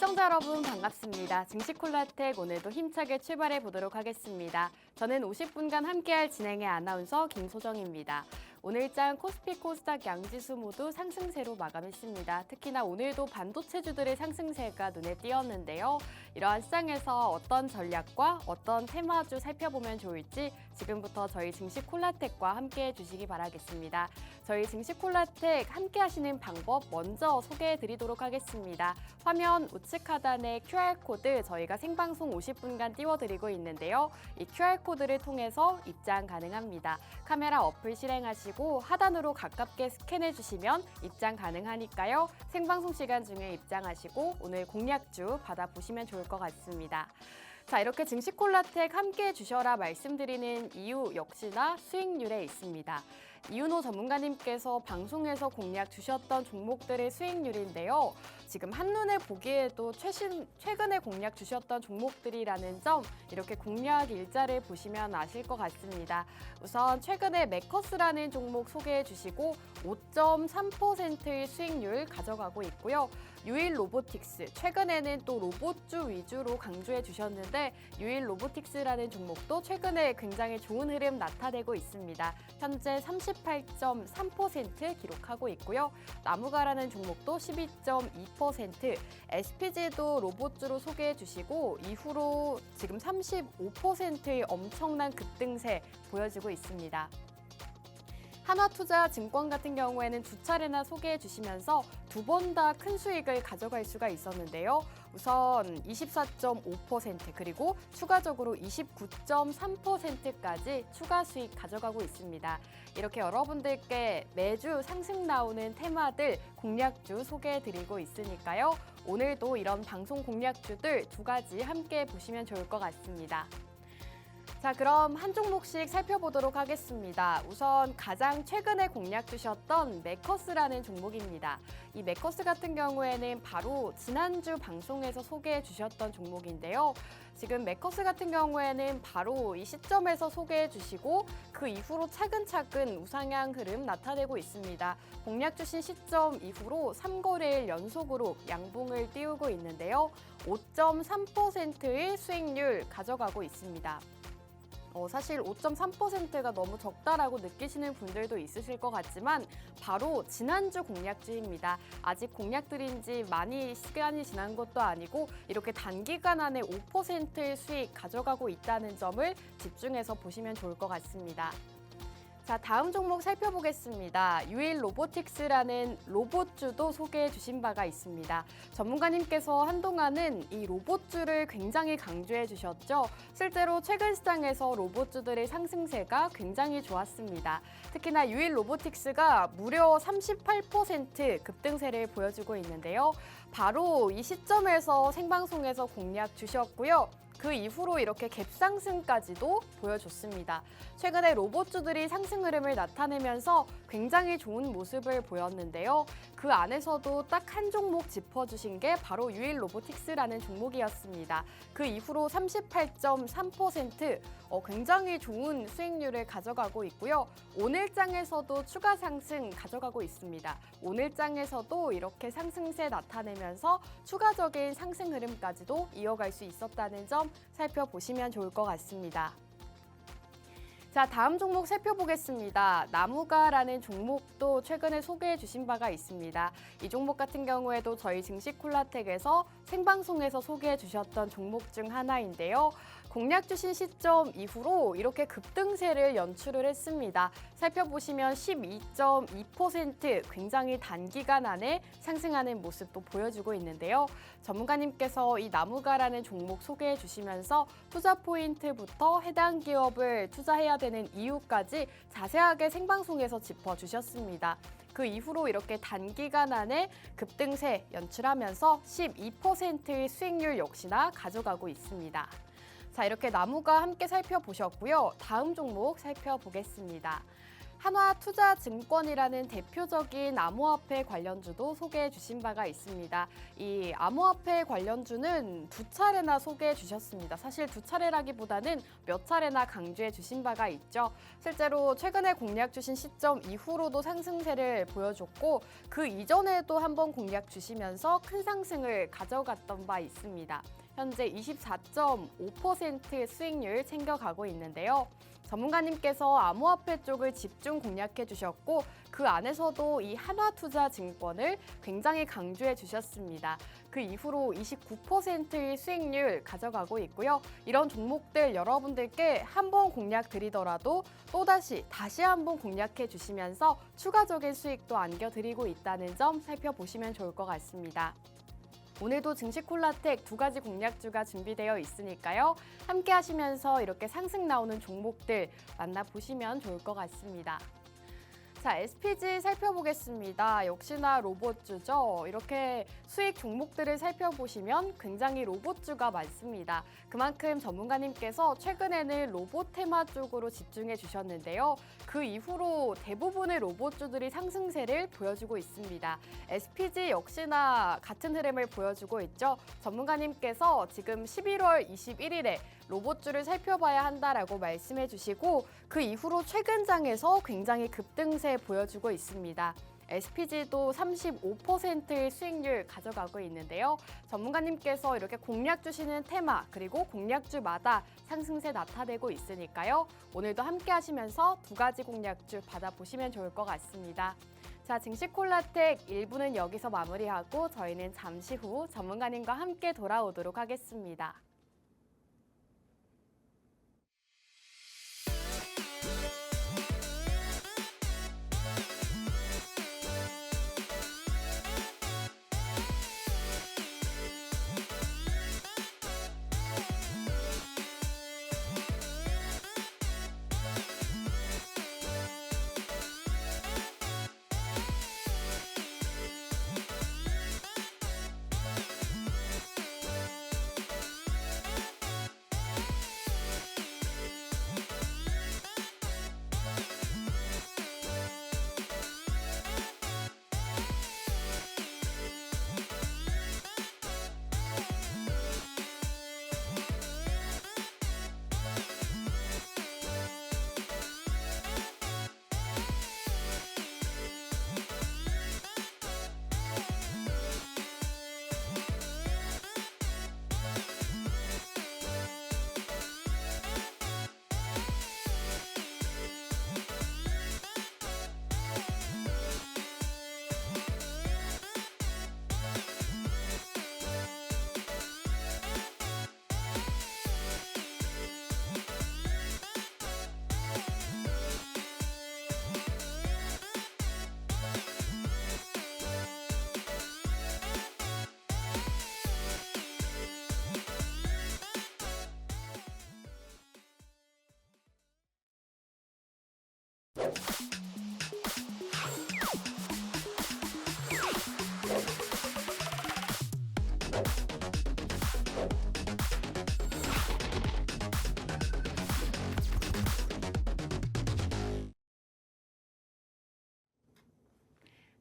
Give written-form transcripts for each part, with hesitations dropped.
시청자 여러분 반갑습니다. 증시콜라텍 오늘도 힘차게 출발해 보도록 하겠습니다. 저는 50분간 함께할 진행의 아나운서 김소정입니다. 오늘장 코스피 코스닥 양지수 모두 상승세로 마감했습니다. 특히나 오늘도 반도체주들의 상승세가 눈에 띄었는데요. 이러한 시장에서 어떤 전략과 어떤 테마주 살펴보면 좋을지 지금부터 저희 증시콜라텍과 함께해 주시기 바라겠습니다. 저희 증시콜라텍 함께 하시는 방법 먼저 소개해 드리도록 하겠습니다. 화면 우측 하단에 QR코드 저희가 생방송 50분간 띄워드리고 있는데요. 이 QR코드를 통해서 입장 가능합니다. 카메라 어플 실행하시고 하단으로 가깝게 스캔해 주시면 입장 가능하니까요. 생방송 시간 중에 입장하시고 오늘 공략주 받아보시면 좋을 것 같습니다. 자, 이렇게 증시콜라텍 함께해 주셔라 말씀드리는 이유 역시나 수익률에 있습니다. 이윤호 전문가님께서 방송에서 공략 주셨던 종목들의 수익률인데요. 지금 한눈에 보기에도 최근에 공략 주셨던 종목들이라는 점 이렇게 공략 일자를 보시면 아실 것 같습니다. 우선 최근에 메커스라는 종목 소개해 주시고 5.3%의 수익률 가져가고 있고요. 유일 로보틱스, 최근에는 또 로봇주 위주로 강조해 주셨는데 유일 로보틱스라는 종목도 최근에 굉장히 좋은 흐름 나타내고 있습니다. 현재 38.3% 기록하고 있고요. 나무가라는 종목도 12.2%, SPG도 로봇주로 소개해 주시고 이후로 지금 35%의 엄청난 급등세 보여지고 있습니다. 하나투자증권 같은 경우에는 두 차례나 소개해 주시면서 두 번 다 큰 수익을 가져갈 수가 있었는데요. 우선 24.5% 그리고 추가적으로 29.3%까지 추가 수익 가져가고 있습니다. 이렇게 여러분들께 매주 상승 나오는 테마들 공략주 소개해 드리고 있으니까요. 오늘도 이런 방송 공략주들 두 가지 함께 보시면 좋을 것 같습니다. 자, 그럼 한 종목씩 살펴보도록 하겠습니다. 우선 가장 최근에 공략 주셨던 메커스라는 종목입니다. 이 메커스 같은 경우에는 바로 지난주 방송에서 소개해 주셨던 종목인데요. 지금 메커스 같은 경우에는 바로 이 시점에서 소개해 주시고 그 이후로 차근차근 우상향 흐름 나타내고 있습니다. 공략 주신 시점 이후로 3거래일 연속으로 양봉을 띄우고 있는데요. 5.3%의 수익률 가져가고 있습니다. 사실 5.3%가 너무 적다라고 느끼시는 분들도 있으실 것 같지만 바로 지난주 공략주입니다. 아직 공략 드린 지 많이 시간이 지난 것도 아니고 이렇게 단기간 안에 5%의 수익 가져가고 있다는 점을 집중해서 보시면 좋을 것 같습니다. 자, 다음 종목 살펴보겠습니다. 유일 로보틱스라는 로봇주도 소개해 주신 바가 있습니다. 전문가님께서 한동안은 이 로봇주를 굉장히 강조해 주셨죠. 실제로 최근 시장에서 로봇주들의 상승세가 굉장히 좋았습니다. 특히나 유일 로보틱스가 무려 38% 급등세를 보여주고 있는데요. 바로 이 시점에서 생방송에서 공략 주셨고요. 그 이후로 이렇게 갭상승까지도 보여줬습니다. 최근에 로봇주들이 상승 흐름을 나타내면서 굉장히 좋은 모습을 보였는데요. 그 안에서도 딱 한 종목 짚어주신 게 바로 유일 로보틱스라는 종목이었습니다. 그 이후로 38.3% 굉장히 좋은 수익률을 가져가고 있고요. 오늘장에서도 추가 상승 가져가고 있습니다. 오늘장에서도 이렇게 상승세 나타내면서 추가적인 상승 흐름까지도 이어갈 수 있었다는 점 살펴보시면 좋을 것 같습니다. 자, 다음 종목 살펴보겠습니다. 나무가라는 종목도 최근에 소개해 주신 바가 있습니다. 이 종목 같은 경우에도 저희 증시콜라텍에서 생방송에서 소개해 주셨던 종목 중 하나인데요. 공략 주신 시점 이후로 이렇게 급등세를 연출을 했습니다. 살펴보시면 12.2% 굉장히 단기간 안에 상승하는 모습도 보여주고 있는데요. 전문가님께서 이 나무가라는 종목 소개해 주시면서 투자 포인트부터 해당 기업을 투자해야 되는 이유까지 자세하게 생방송에서 짚어주셨습니다. 그 이후로 이렇게 단기간 안에 급등세 연출하면서 12%의 수익률 역시나 가져가고 있습니다. 자, 이렇게 나무가 함께 살펴보셨고요. 다음 종목 살펴보겠습니다. 한화투자증권이라는 대표적인 암호화폐 관련주도 소개해 주신 바가 있습니다. 이 암호화폐 관련주는 두 차례나 소개해 주셨습니다. 사실 두 차례라기보다는 몇 차례나 강조해 주신 바가 있죠. 실제로 최근에 공략 주신 시점 이후로도 상승세를 보여줬고 그 이전에도 한번 공략 주시면서 큰 상승을 가져갔던 바 있습니다. 현재 24.5% 수익률 챙겨가고 있는데요. 전문가님께서 암호화폐 쪽을 집중 공략해 주셨고 그 안에서도 이 한화투자증권을 굉장히 강조해 주셨습니다. 그 이후로 29%의 수익률 가져가고 있고요. 이런 종목들 여러분들께 한번 공략 드리더라도 또다시 다시 한번 공략해 주시면서 추가적인 수익도 안겨드리고 있다는 점 살펴보시면 좋을 것 같습니다. 오늘도 증시콜라텍 두 가지 공략주가 준비되어 있으니까요. 함께 하시면서 이렇게 상승 나오는 종목들 만나보시면 좋을 것 같습니다. 자, SPG 살펴보겠습니다. 역시나 로봇주죠. 이렇게 수익 종목들을 살펴보시면 굉장히 로봇주가 많습니다. 그만큼 전문가님께서 최근에는 로봇 테마 쪽으로 집중해 주셨는데요. 그 이후로 대부분의 로봇주들이 상승세를 보여주고 있습니다. SPG 역시나 같은 흐름을 보여주고 있죠. 전문가님께서 지금 11월 21일에 로봇주를 살펴봐야 한다라고 말씀해 주시고 그 이후로 최근 장에서 굉장히 급등세 보여주고 있습니다. SPG도 35%의 수익률 가져가고 있는데요. 전문가님께서 이렇게 공략 주시는 테마 그리고 공략주마다 상승세 나타내고 있으니까요. 오늘도 함께 하시면서 두 가지 공략주 받아보시면 좋을 것 같습니다. 자, 증시콜라텍 1부는 여기서 마무리하고 저희는 잠시 후 전문가님과 함께 돌아오도록 하겠습니다.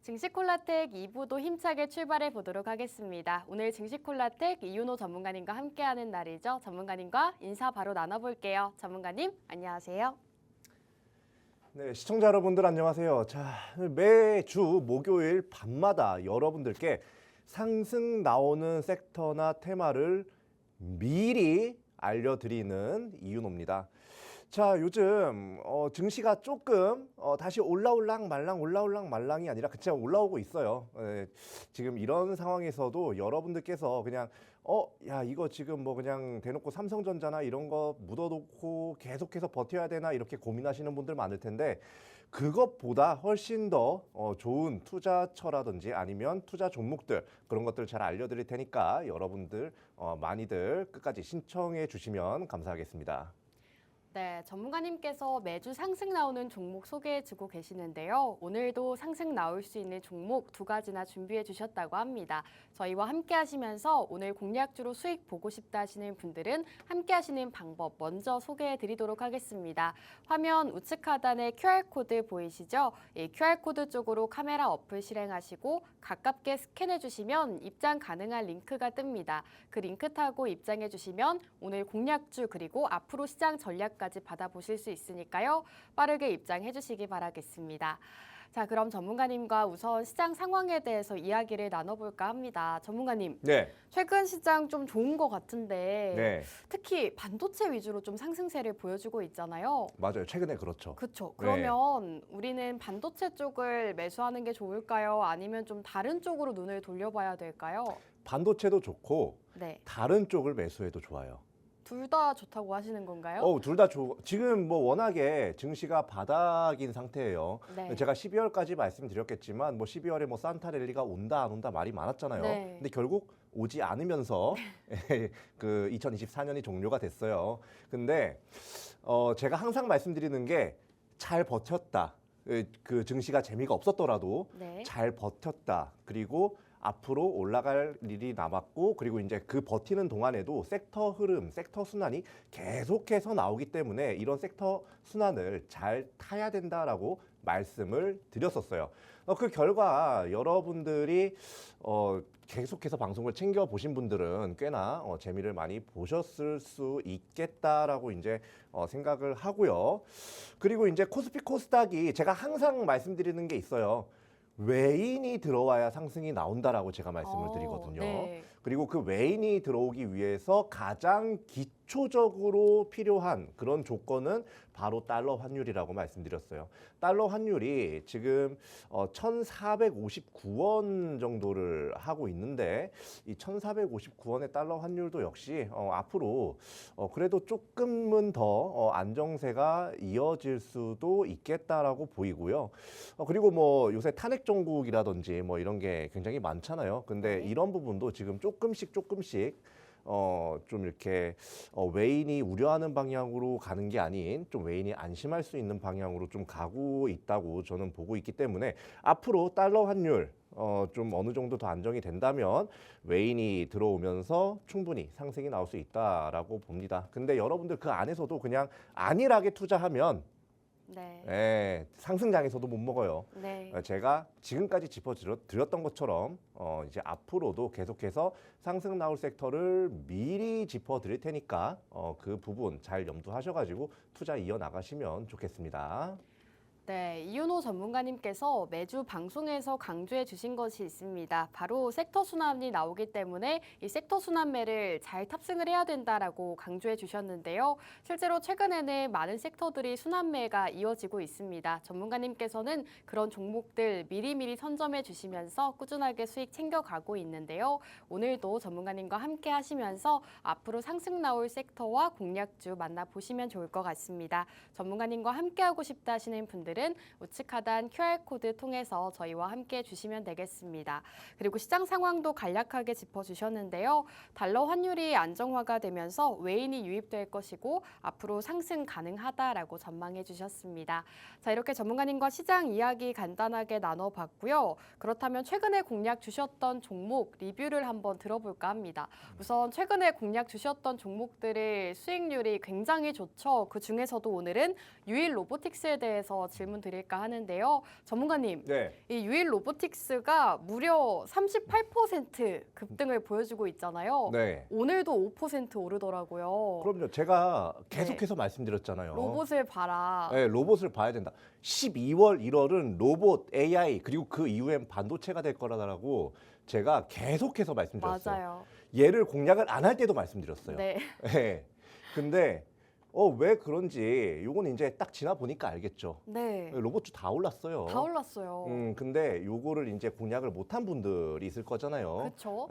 증시콜라텍 2부도 힘차게 출발해 보도록 하겠습니다. 오늘 증시콜라텍 이윤호 전문가님과 함께하는 날이죠. 전문가님과 인사 바로 나눠볼게요. 전문가님, 안녕하세요. 네, 시청자 여러분들 안녕하세요. 자, 매주 목요일 밤마다 여러분들께 상승 나오는 섹터나 테마를 미리 알려드리는 이윤호입니다. 자, 요즘 증시가 조금 다시 올라올랑 말랑이 아니라 그냥 올라오고 있어요. 지금 이런 상황에서도 여러분들께서 그냥 야, 이거 지금 뭐 그냥 대놓고 삼성전자나 이런 거 묻어놓고 계속해서 버텨야 되나 이렇게 고민하시는 분들 많을 텐데 그것보다 훨씬 더 좋은 투자처라든지 아니면 투자 종목들 그런 것들 잘 알려드릴 테니까 여러분들 많이들 끝까지 신청해 주시면 감사하겠습니다. 네, 전문가님께서 매주 상승 나오는 종목 소개해주고 계시는데요. 오늘도 상승 나올 수 있는 종목 2가지나 준비해 주셨다고 합니다. 저희와 함께 하시면서 오늘 공략주로 수익 보고 싶다 하시는 분들은 함께 하시는 방법 먼저 소개해 드리도록 하겠습니다. 화면 우측 하단에 QR코드 보이시죠? 이 QR코드 쪽으로 카메라 어플 실행하시고 가깝게 스캔해 주시면 입장 가능한 링크가 뜹니다. 그 링크 타고 입장해 주시면 오늘 공략주 그리고 앞으로 시장 전략까지 받아보실 수 있으니까요. 빠르게 입장해 주시기 바라겠습니다. 자, 그럼 전문가님과 우선 시장 상황에 대해서 이야기를 나눠볼까 합니다. 전문가님, 네, 최근 시장 좀 좋은 것 같은데 네, 특히 반도체 위주로 좀 상승세를 보여주고 있잖아요. 맞아요. 최근에 그렇죠. 그렇죠. 네. 그러면 우리는 반도체 쪽을 매수하는 게 좋을까요? 아니면 좀 다른 쪽으로 눈을 돌려봐야 될까요? 반도체도 좋고 네, 다른 쪽을 매수해도 좋아요. 둘 다 좋다고 하시는 건가요? 둘 다 지금 뭐 워낙에 증시가 바닥인 상태예요. 네. 제가 12월까지 말씀드렸겠지만 뭐 12월에 뭐 산타랠리가 온다 안 온다 말이 많았잖아요. 네. 근데 결국 오지 않으면서 그 2024년이 종료가 됐어요. 근데 제가 항상 말씀드리는 게 잘 버텼다. 그 증시가 재미가 없었더라도 네. 잘 버텼다. 그리고 앞으로 올라갈 일이 남았고, 그리고 이제 그 버티는 동안에도 섹터 흐름, 섹터 순환이 계속해서 나오기 때문에 이런 섹터 순환을 잘 타야 된다라고 말씀을 드렸었어요. 그 결과 여러분들이 계속해서 방송을 챙겨 보신 분들은 꽤나 재미를 많이 보셨을 수 있겠다라고 이제 생각을 하고요. 그리고 이제 코스피 코스닥이 제가 항상 말씀드리는 게 있어요. 외인이 들어와야 상승이 나온다라고 제가 말씀을 드리거든요. 네. 그리고 그 외인이 들어오기 위해서 가장 기초적으로 필요한 그런 조건은 바로 달러 환율이라고 말씀드렸어요. 달러 환율이 지금 1,459원 정도를 하고 있는데 이 1,459원의 달러 환율도 역시 앞으로 그래도 조금은 더 안정세가 이어질 수도 있겠다라고 보이고요. 그리고 뭐 요새 탄핵 정국이라든지 뭐 이런 게 굉장히 많잖아요. 근데 네. 이런 부분도 지금 조금씩 좀 이렇게 외인이 우려하는 방향으로 가는 게 아닌 좀 외인이 안심할 수 있는 방향으로 좀 가고 있다고 저는 보고 있기 때문에 앞으로 달러 환율 좀 어느 정도 더 안정이 된다면 외인이 들어오면서 충분히 상승이 나올 수 있다라고 봅니다. 근데 여러분들 그 안에서도 그냥 안일하게 투자하면 네. 상승장에서도 못 먹어요. 네. 제가 지금까지 짚어드렸던 것처럼 이제 앞으로도 계속해서 상승 나올 섹터를 미리 짚어드릴 테니까 그 부분 잘 염두하셔가지고 투자 이어나가시면 좋겠습니다. 네, 이윤호 전문가님께서 매주 방송에서 강조해 주신 것이 있습니다. 바로 섹터 순환이 나오기 때문에 이 섹터 순환매를 잘 탑승을 해야 된다라고 강조해 주셨는데요. 실제로 최근에는 많은 섹터들이 순환매가 이어지고 있습니다. 전문가님께서는 그런 종목들 미리미리 선점해 주시면서 꾸준하게 수익 챙겨가고 있는데요. 오늘도 전문가님과 함께 하시면서 앞으로 상승 나올 섹터와 공략주 만나보시면 좋을 것 같습니다. 전문가님과 함께하고 싶다 하시는 분들은 우측 하단 QR코드 통해서 저희와 함께 해주시면 되겠습니다. 그리고 시장 상황도 간략하게 짚어주셨는데요. 달러 환율이 안정화가 되면서 외인이 유입될 것이고 앞으로 상승 가능하다라고 전망해 주셨습니다. 자, 이렇게 전문가님과 시장 이야기 간단하게 나눠봤고요. 그렇다면 최근에 공략 주셨던 종목 리뷰를 한번 들어볼까 합니다. 우선 최근에 공략 주셨던 종목들의 수익률이 굉장히 좋죠. 그 중에서도 오늘은 유일 로보틱스에 대해서 질문 드릴까 하는데요. 전문가님, 네. 이 유일 로보틱스가 무려 38% 급등을 보여주고 있잖아요. 네. 오늘도 5% 오르더라고요. 그럼요. 제가 계속해서 말씀드렸잖아요. 로봇을 봐라. 네, 로봇을 봐야 된다. 12월, 1월은 로봇, AI 그리고 그 이후엔 반도체가 될 거라고 제가 계속해서 말씀드렸어요. 맞아요. 얘를 공략을 안 할 때도 말씀드렸어요. 네. 네. 근데 왜 그런지 요건 이제 딱 지나 보니까 알겠죠. 네. 로봇주 다 올랐어요. 다 올랐어요. 근데 요거를 이제 공략을 못한 분들이 있을 거잖아요. 그렇죠.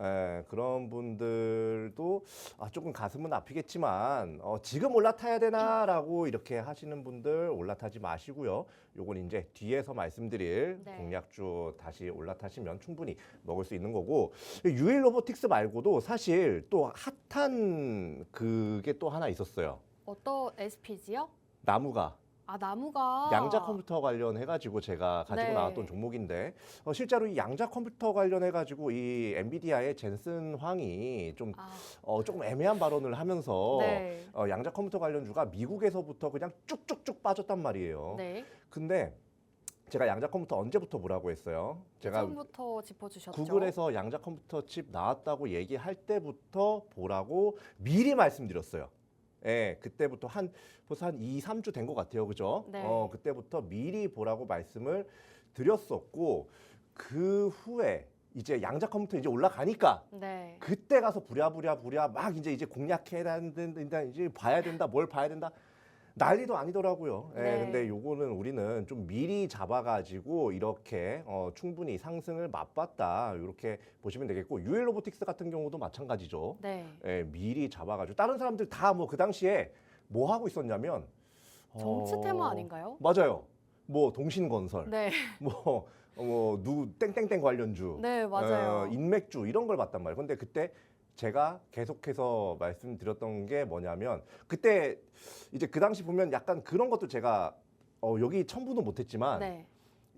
그런 분들도 조금 가슴은 아프겠지만 지금 올라타야 되나라고 이렇게 하시는 분들 올라타지 마시고요. 요건 이제 뒤에서 말씀드릴 네. 공략주 다시 올라타시면 충분히 먹을 수 있는 거고 유일 로보틱스 말고도 사실 또 핫한 그게 또 하나 있었어요. 어떤 SPG요? 나무가. 아, 나무가. 양자 컴퓨터 관련해가지고 제가 가지고 네. 나왔던 종목인데 실제로 이 양자 컴퓨터 관련해가지고 이 엔비디아의 젠슨 황이 좀 아, 조금 애매한 발언을 하면서 네. 양자 컴퓨터 관련주가 미국에서부터 그냥 쭉쭉쭉 빠졌단 말이에요. 네. 근데 제가 양자 컴퓨터 언제부터 보라고 했어요? 제가 예전부터 짚어주셨죠. 구글에서 양자 컴퓨터 칩 나왔다고 얘기할 때부터 보라고 미리 말씀드렸어요. 예, 그때부터 벌써 한 2, 3주 된 것 같아요. 그죠? 네. 그때부터 미리 보라고 말씀을 드렸었고 그 후에 이제 양자 컴퓨터 이제 올라가니까 네. 그때 가서 부랴부랴 막 이제 공략해야 된다, 이제 봐야 된다, 뭘 봐야 된다. 난리도 아니더라고요. 예, 네. 근데 요거는 우리는 좀 미리 잡아가지고 이렇게 충분히 상승을 맛봤다. 이렇게 보시면 되겠고 유엘 로보틱스 같은 경우도 마찬가지죠. 네. 예, 미리 잡아가지고 다른 사람들 다 뭐 그 당시에 뭐 하고 있었냐면 정치 테마 아닌가요? 맞아요. 뭐 동신건설, 네. 누구 땡땡땡 관련주, 네, 맞아요. 인맥주 이런 걸 봤단 말이에요. 근데 그때 제가 계속해서 말씀드렸던 게 뭐냐면 그때 이제 그 당시 보면 약간 그런 것도 제가 여기 첨부는 못했지만 네.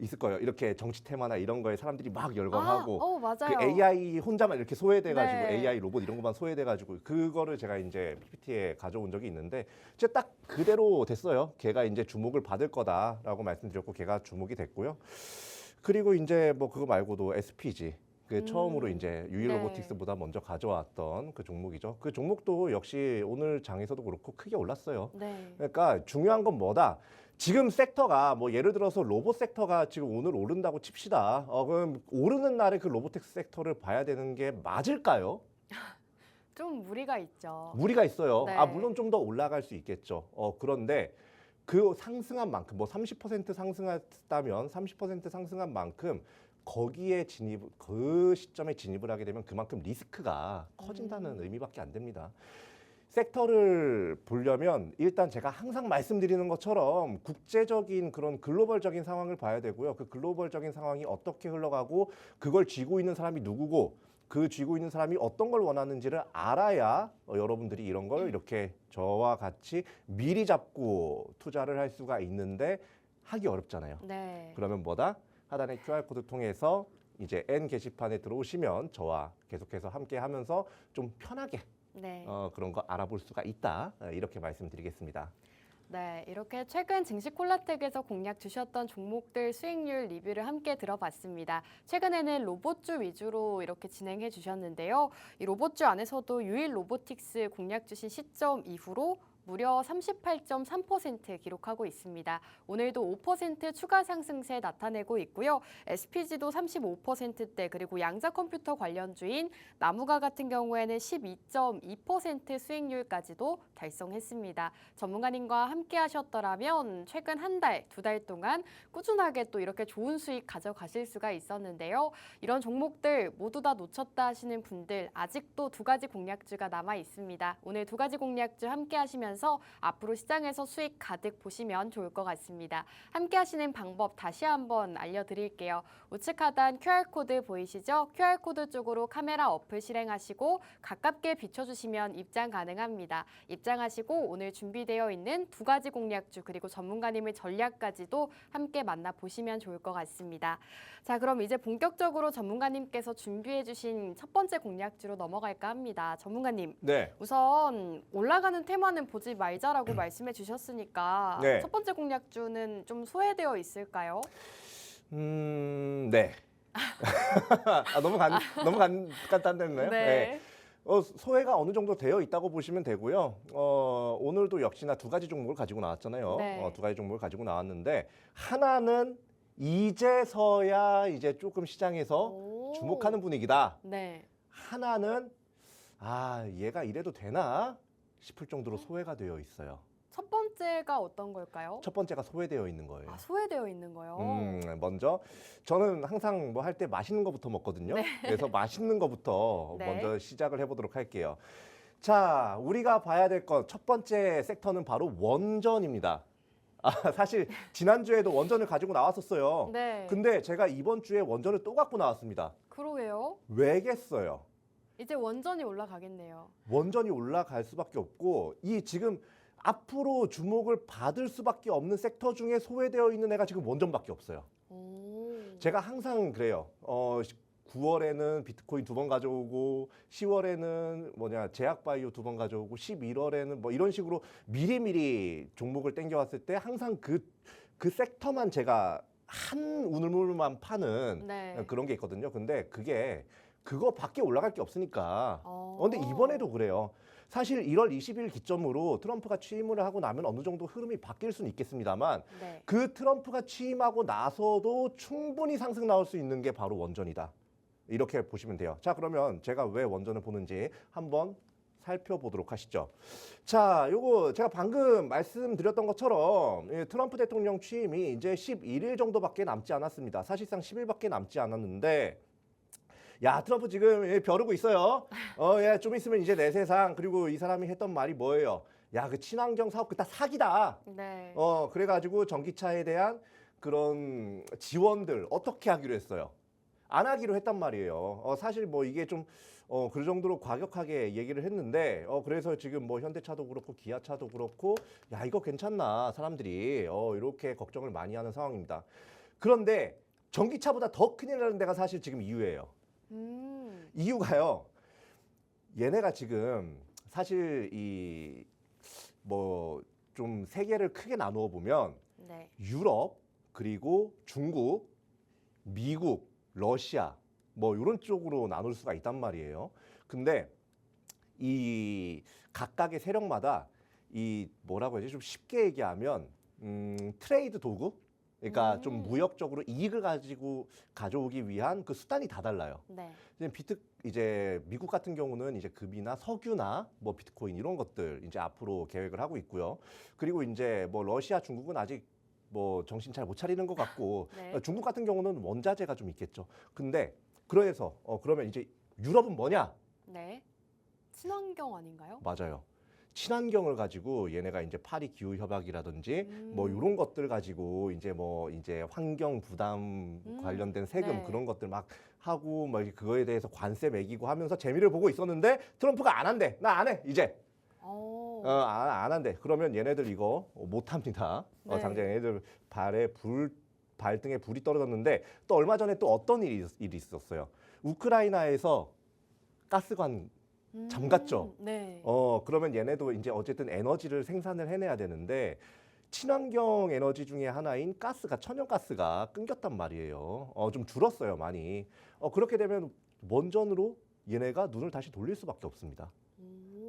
있을 거예요. 이렇게 정치 테마나 이런 거에 사람들이 막 열광하고 맞아요. 그 AI 혼자만 이렇게 소외돼가지고 네. AI 로봇 이런 것만 소외돼가지고 그거를 제가 이제 PPT에 가져온 적이 있는데 진짜 딱 그대로 됐어요. 걔가 이제 주목을 받을 거다라고 말씀드렸고 걔가 주목이 됐고요. 그리고 이제 뭐 그거 말고도 SPG 그 처음으로 이제 유일 네. 로보틱스보다 먼저 가져왔던 그 종목이죠. 그 종목도 역시 오늘 장에서도 그렇고 크게 올랐어요. 네. 그러니까 중요한 건 뭐다? 지금 섹터가 뭐 예를 들어서 로봇 섹터가 지금 오늘 오른다고 칩시다. 그럼 오르는 날에 그 로보틱스 섹터를 봐야 되는 게 맞을까요? 좀 무리가 있죠. 무리가 있어요. 네. 물론 좀 더 올라갈 수 있겠죠. 그런데 그 상승한 만큼 뭐 30% 상승했다면 30% 상승한 만큼 거기에 그 시점에 진입을 하게 되면 그만큼 리스크가 커진다는 의미밖에 안 됩니다. 섹터를 보려면 일단 제가 항상 말씀드리는 것처럼 국제적인 그런 글로벌적인 상황을 봐야 되고요. 그 글로벌적인 상황이 어떻게 흘러가고 그걸 쥐고 있는 사람이 누구고 그 쥐고 있는 사람이 어떤 걸 원하는지를 알아야 여러분들이 이런 걸 이렇게 저와 같이 미리 잡고 투자를 할 수가 있는데 하기 어렵잖아요. 네. 그러면 뭐다? 하단의 QR코드 통해서 이제 N 게시판에 들어오시면 저와 계속해서 함께 하면서 좀 편하게 네. 그런 거 알아볼 수가 있다. 이렇게 말씀드리겠습니다. 네, 이렇게 최근 증시 콜라텍에서 공략 주셨던 종목들 수익률 리뷰를 함께 들어봤습니다. 최근에는 로봇주 위주로 이렇게 진행해 주셨는데요. 이 로봇주 안에서도 유일 로보틱스 공략 주신 시점 이후로 무려 38.3% 기록하고 있습니다. 오늘도 5% 추가 상승세 나타내고 있고요. SPG도 35%대 그리고 양자 컴퓨터 관련주인 나무가 같은 경우에는 12.2% 수익률까지도 달성했습니다. 전문가님과 함께 하셨더라면 최근 한 달, 두 달 동안 꾸준하게 또 이렇게 좋은 수익 가져가실 수가 있었는데요. 이런 종목들 모두 다 놓쳤다 하시는 분들 아직도 두 가지 공략주가 남아 있습니다. 오늘 두 가지 공략주 함께 하시면서 앞으로 시장에서 수익 가득 보시면 좋을 것 같습니다. 함께 하시는 방법 다시 한번 알려드릴게요. 우측 하단 QR코드 보이시죠? QR코드 쪽으로 카메라 어플 실행하시고 가깝게 비춰주시면 입장 가능합니다. 입장하시고 오늘 준비되어 있는 두 가지 공략주 그리고 전문가님의 전략까지도 함께 만나보시면 좋을 것 같습니다. 자, 그럼 이제 본격적으로 전문가님께서 준비해 주신 첫 번째 공략주로 넘어갈까 합니다. 전문가님. 네. 우선 올라가는 테마는 보지 말자라고 말씀해 주셨으니까 네. 첫 번째 공략주는 좀 소외되어 있을까요? 네. 너무 간단했나요? 네. 소외가 어느 정도 되어 있다고 보시면 되고요. 오늘도 역시나 두 가지 종목을 가지고 나왔잖아요. 네. 두 가지 종목을 가지고 나왔는데 하나는 이제서야 이제 조금 시장에서 오. 주목하는 분위기다. 네. 하나는 얘가 이래도 되나 싶을 정도로 소외가 되어 있어요. 첫 번째가 어떤 걸까요? 첫 번째가 소외되어 있는 거예요. 소외되어 있는 거요. 먼저 저는 항상 뭐 할 때 맛있는 거부터 먹거든요. 네. 그래서 맛있는 거부터 네. 먼저 시작을 해보도록 할게요. 자, 우리가 봐야 될 것 첫 번째 sek터는 바로 원전입니다. 사실 지난주에도 원전을 가지고 나왔었어요. 네. 근데 제가 이번 주에 원전을 또 갖고 나왔습니다. 그러게요. 왜겠어요? 이제 원전이 올라가겠네요. 원전이 올라갈 수밖에 없고 이 지금 앞으로 주목을 받을 수밖에 없는 섹터 중에 소외되어 있는 애가 지금 원전밖에 없어요. 오. 제가 항상 그래요. 9월에는 비트코인 2번 가져오고 10월에는 제약바이오 2번 가져오고 11월에는 뭐 이런 식으로 미리미리 종목을 땡겨왔을 때 항상 그 섹터만 제가 한 우물물만 파는 네. 그런 게 있거든요. 근데 그거밖에 올라갈 게 없으니까. 어. 근데 이번에도 그래요. 사실 1월 20일 기점으로 트럼프가 취임을 하고 나면 어느 정도 흐름이 바뀔 수는 있겠습니다만 네. 그 트럼프가 취임하고 나서도 충분히 상승 나올 수 있는 게 바로 원전이다. 이렇게 보시면 돼요. 자, 그러면 제가 왜 원전을 보는지 한번 살펴보도록 하시죠. 자, 요거 제가 방금 말씀드렸던 것처럼 트럼프 대통령 취임이 이제 11일 정도밖에 남지 않았습니다. 사실상 10일밖에 남지 않았는데 야, 트럼프 지금 벼르고 있어요. 야, 좀 있으면 이제 내 세상. 그리고 이 사람이 했던 말이 뭐예요? 야, 그 친환경 사업 그다 사기다. 네. 그래가지고 전기차에 대한 그런 지원들 어떻게 하기로 했어요? 안 하기로 했단 말이에요. 사실 뭐 이게 좀 그 정도로 과격하게 얘기를 했는데 그래서 지금 뭐 현대차도 그렇고 기아차도 그렇고 야, 이거 괜찮나 사람들이 이렇게 걱정을 많이 하는 상황입니다. 그런데 전기차보다 더 큰일 나는 데가 사실 지금 이유예요. 이유가요. 얘네가 지금 사실 이 뭐 좀 세계를 크게 나누어 보면 네. 유럽 그리고 중국, 미국, 러시아 뭐 이런 쪽으로 나눌 수가 있단 말이에요. 근데 이 각각의 세력마다 이 뭐라고 해야지 좀 쉽게 얘기하면 트레이드 도구 그러니까 좀 무역적으로 이익을 가져오기 위한 그 수단이 다 달라요. 네. 이제 미국 같은 경우는 이제 금이나 석유나 뭐 비트코인 이런 것들 이제 앞으로 계획을 하고 있고요. 그리고 이제 뭐 러시아, 중국은 아직 뭐 정신 잘 못 차리는 것 같고 네. 중국 같은 경우는 원자재가 좀 있겠죠. 근데 그래서 그러면 이제 유럽은 뭐냐? 네. 친환경 아닌가요? 맞아요. 친환경을 가지고 얘네가 이제 파리 기후 협약이라든지 뭐 이런 것들 가지고 이제 환경 부담 관련된 세금 네. 그런 것들 막 하고 막 그거에 대해서 관세 매기고 하면서 재미를 보고 있었는데 트럼프가 안 한대. 나 안 해. 이제. 안 한대. 그러면 얘네들 이거 못 합니다. 네. 당장 얘네들 발등에 불이 떨어졌는데 또 얼마 전에 또 어떤 일이 있었어요. 우크라이나에서 가스관 잠갔죠. 네. 그러면 얘네도 이제 어쨌든 에너지를 생산을 해내야 되는데 친환경 에너지 중에 하나인 천연가스가 끊겼단 말이에요. 좀 줄었어요, 많이. 그렇게 되면 원전으로 얘네가 눈을 다시 돌릴 수밖에 없습니다.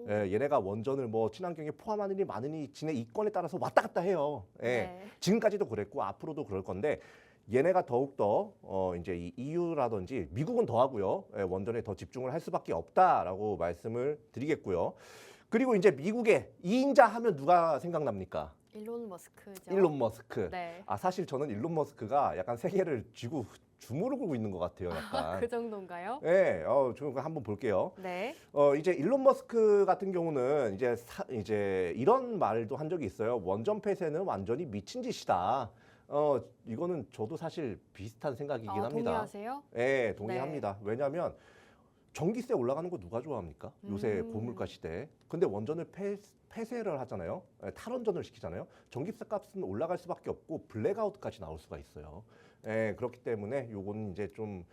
얘네가 원전을 뭐 친환경에 포함하느니 마느니 지네 이권에 따라서 왔다 갔다 해요. 네. 지금까지도 그랬고 앞으로도 그럴 건데 얘네가 더욱더 이제 이 EU라든지 미국은 더 하고요. 원전에 더 집중을 할 수밖에 없다라고 말씀을 드리겠고요. 그리고 이제 미국의 2인자 하면 누가 생각납니까? 일론 머스크죠. 일론 머스크. 네. 사실 저는 일론 머스크가 약간 세계를 주무르고 있는 것 같아요. 약간. 그 정도인가요? 네, 저 한번 볼게요. 네. 이제 일론 머스크 같은 경우는 이제 이런 말도 한 적이 있어요. 원전 폐쇄는 완전히 미친 짓이다. 이거는 저도 사실 비슷한 생각이긴 합니다. 동의하세요? 네, 동의합니다. 왜냐하면 전기세 올라가는 거 누가 좋아합니까? 요새 고물가 시대에. 근데 원전을 폐쇄를 하잖아요. 탈원전을 시키잖아요. 전기세 값은 올라갈 수밖에 없고 블랙아웃까지 나올 수가 있어요. 그렇기 때문에 요거는 이제 좀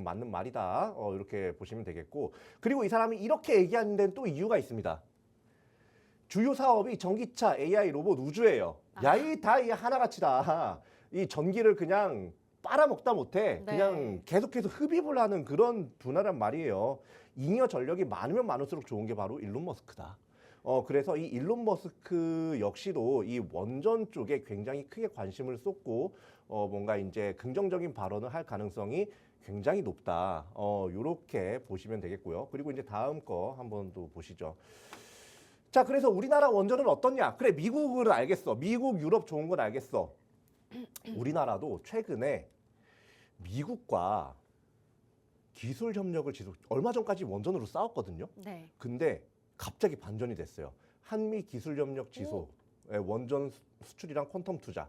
맞는 말이다. 이렇게 보시면 되겠고. 그리고 이 사람이 이렇게 얘기하는 데는 또 이유가 있습니다. 주요 사업이 전기차, AI, 로봇, 우주예요. 야, 이 하나같이다. 이 전기를 그냥 빨아먹다 못해. 네. 그냥 계속해서 흡입을 하는 그런 분야란 말이에요. 잉여 전력이 많으면 많을수록 좋은 게 바로 일론 머스크다. 그래서 이 일론 머스크 역시도 이 원전 쪽에 굉장히 크게 관심을 쏟고 뭔가 이제 긍정적인 발언을 할 가능성이 굉장히 높다. 요렇게 보시면 되겠고요. 그리고 이제 다음 거 한번 또 보시죠. 자, 그래서 우리나라 원전은 어떻냐? 그래, 미국은 알겠어. 미국, 유럽 좋은 건 알겠어. 우리나라도 최근에 미국과 기술 협력을 얼마 전까지 원전으로 싸웠거든요. 네. 근데 갑자기 반전이 됐어요. 한미 기술 협력 지소, 원전 수출이랑 퀀텀 투자.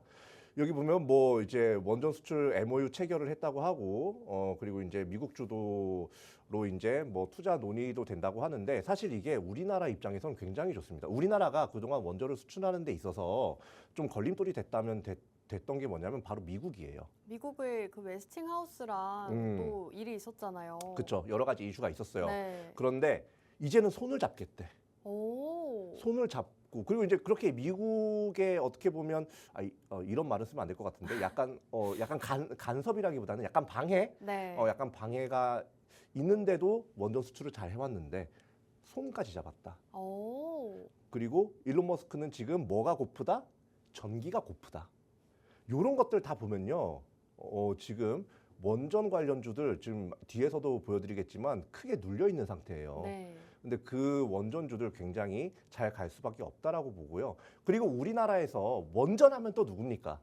여기 보면 뭐 이제 원전 수출 MOU 체결을 했다고 하고 그리고 이제 미국 주도 이제 뭐 투자 논의도 된다고 하는데 사실 이게 우리나라 입장에서는 굉장히 좋습니다. 우리나라가 그동안 원전을 수출하는 데 있어서 좀 걸림돌이 됐던 게 뭐냐면 바로 미국이에요. 미국의 그 웨스팅하우스랑 음. 또 일이 있었잖아요. 그렇죠. 여러 가지 이슈가 있었어요. 네. 그런데 이제는 손을 잡겠대. 오. 손을 잡고 그리고 이제 그렇게 미국에 어떻게 보면 이런 말을 쓰면 안 될 것 같은데 약간 간섭이라기보다는 약간 방해, 네. 약간 방해가 있는데도 원전 수출을 잘 해왔는데 손까지 잡았다. 오. 그리고 일론 머스크는 지금 뭐가 고프다? 전기가 고프다. 이런 것들 다 보면요, 지금 원전 관련주들 지금 뒤에서도 보여드리겠지만 크게 눌려 있는 상태예요. 네. 근데 그 원전주들 굉장히 잘 갈 수밖에 없다라고 보고요. 그리고 우리나라에서 원전하면 또 누굽니까?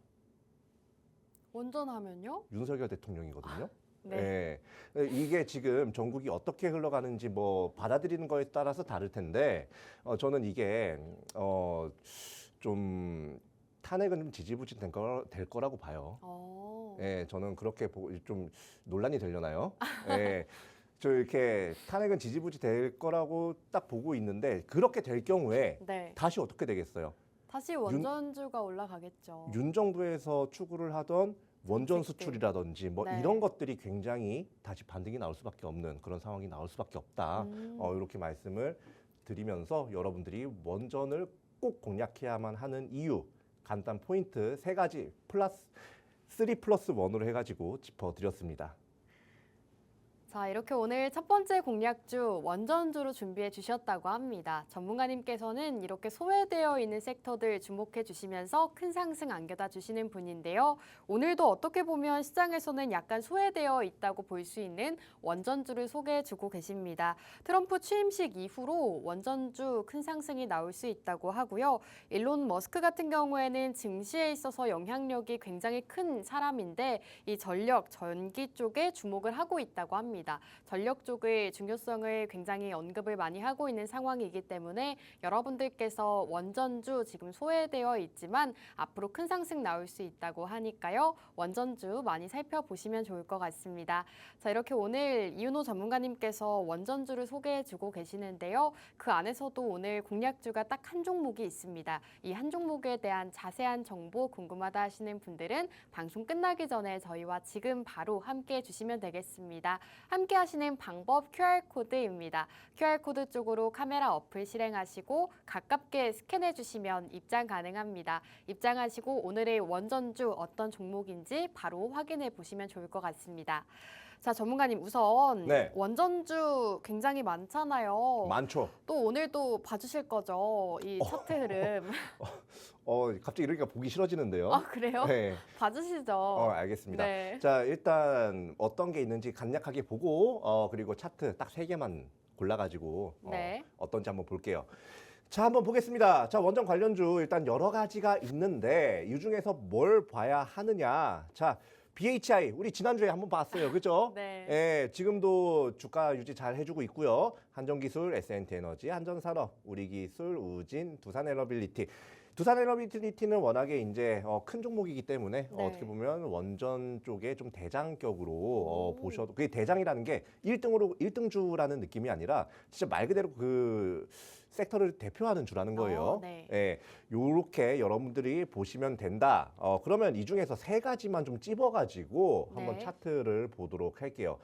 원전하면요? 윤석열 대통령이거든요. 네. 예. 이게 지금 전국이 어떻게 흘러가는지 뭐 받아들이는 거에 따라서 다를 텐데 저는 이게 좀 탄핵은 좀 지지부진 될 거라고 봐요. 예, 저는 그렇게 보고 좀 논란이 되려나요? 예. 저 이렇게 탄핵은 지지부진 될 거라고 딱 보고 있는데 그렇게 될 경우에 네. 다시 어떻게 되겠어요? 다시 원전주가 올라가겠죠. 윤 정부에서 추구를 하던 원전 정책들. 수출이라든지 뭐 네. 이런 것들이 굉장히 다시 반등이 나올 수밖에 없는 그런 상황이 나올 수밖에 없다. 이렇게 말씀을 드리면서 여러분들이 원전을 꼭 공략해야만 하는 이유 간단 포인트 3가지 플러스 3+1으로 해가지고 짚어드렸습니다. 자, 이렇게 오늘 첫 번째 공략주 원전주로 준비해 주셨다고 합니다. 전문가님께서는 이렇게 소외되어 있는 섹터들 주목해 주시면서 큰 상승 안겨다 주시는 분인데요. 오늘도 어떻게 보면 시장에서는 약간 소외되어 있다고 볼 수 있는 원전주를 소개해 주고 계십니다. 트럼프 취임식 이후로 원전주 큰 상승이 나올 수 있다고 하고요. 일론 머스크 같은 경우에는 증시에 있어서 영향력이 굉장히 큰 사람인데 이 전력, 전기 쪽에 주목을 하고 있다고 합니다. 전력 쪽의 중요성을 굉장히 언급을 많이 하고 있는 상황이기 때문에 여러분들께서 원전주 지금 소외되어 있지만 앞으로 큰 상승 나올 수 있다고 하니까요. 원전주 많이 살펴보시면 좋을 것 같습니다. 자, 이렇게 오늘 이윤호 전문가님께서 원전주를 소개해주고 계시는데요. 그 안에서도 오늘 공략주가 딱 한 종목이 있습니다. 이 한 종목에 대한 자세한 정보 궁금하다 하시는 분들은 방송 끝나기 전에 저희와 지금 바로 함께 해주시면 되겠습니다. 함께 하시는 방법 QR코드입니다. QR코드 쪽으로 카메라 어플 실행하시고 가깝게 스캔해 주시면 입장 가능합니다. 입장하시고 오늘의 원전주 어떤 종목인지 바로 확인해 보시면 좋을 것 같습니다. 자, 전문가님 우선 네. 원전주 굉장히 많잖아요. 많죠. 또 오늘도 봐주실 거죠? 이 차트 흐름. 갑자기 이러니까 보기 싫어지는데요. 아, 그래요? 네. 봐주시죠. 알겠습니다. 네. 자, 일단 어떤 게 있는지 간략하게 보고 그리고 차트 딱 3개만 골라가지고 네. 어떤지 한번 볼게요. 자, 한번 보겠습니다. 자, 원전 관련주 일단 여러 가지가 있는데 이 중에서 뭘 봐야 하느냐. 자, BHI 우리 지난주에 한번 봤어요. 그렇죠? 네. 예, 지금도 주가 유지 잘 해주고 있고요. 한전기술, S&T에너지, 한전산업, 우리기술, 우진, 두산에너빌리티. 두산에너빌리티는 워낙에 이제 큰 종목이기 때문에 네. 어떻게 보면 원전 쪽에 좀 대장격으로 보셔도 그게 대장이라는 게 1등주라는 느낌이 아니라 진짜 말 그대로 그 섹터를 대표하는 주라는 거예요. 네. 예, 요렇게 여러분들이 보시면 된다. 그러면 이 중에서 3가지만 좀 찝어가지고 한번 네. 차트를 보도록 할게요.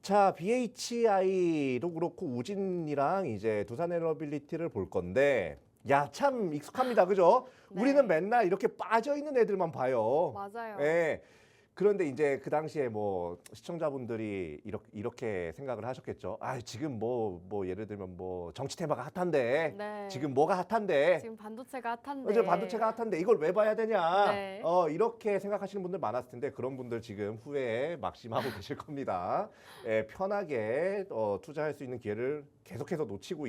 자, BHI도 그렇고 우진이랑 이제 두산에너빌리티를 볼 건데 야, 참 익숙합니다. 그죠? 네. 우리는 맨날 이렇게 빠져 있는 애들만 봐요. 맞아요. 예. 그런데 이제 그 당시에 뭐 시청자분들이 이렇게 생각을 하셨겠죠. 아, 지금 뭐 예를 들면 뭐 정치 테마가 핫한데 네. 지금 뭐가 핫한데 지금 반도체가 핫한데. 그죠? 반도체가 핫한데 이걸 왜 봐야 되냐? 네. 이렇게 생각하시는 분들 많았을 텐데 그런 분들 지금 후회에 막심하고 계실 겁니다. 예, 편하게 투자할 수 있는 기회를 계속해서 놓치고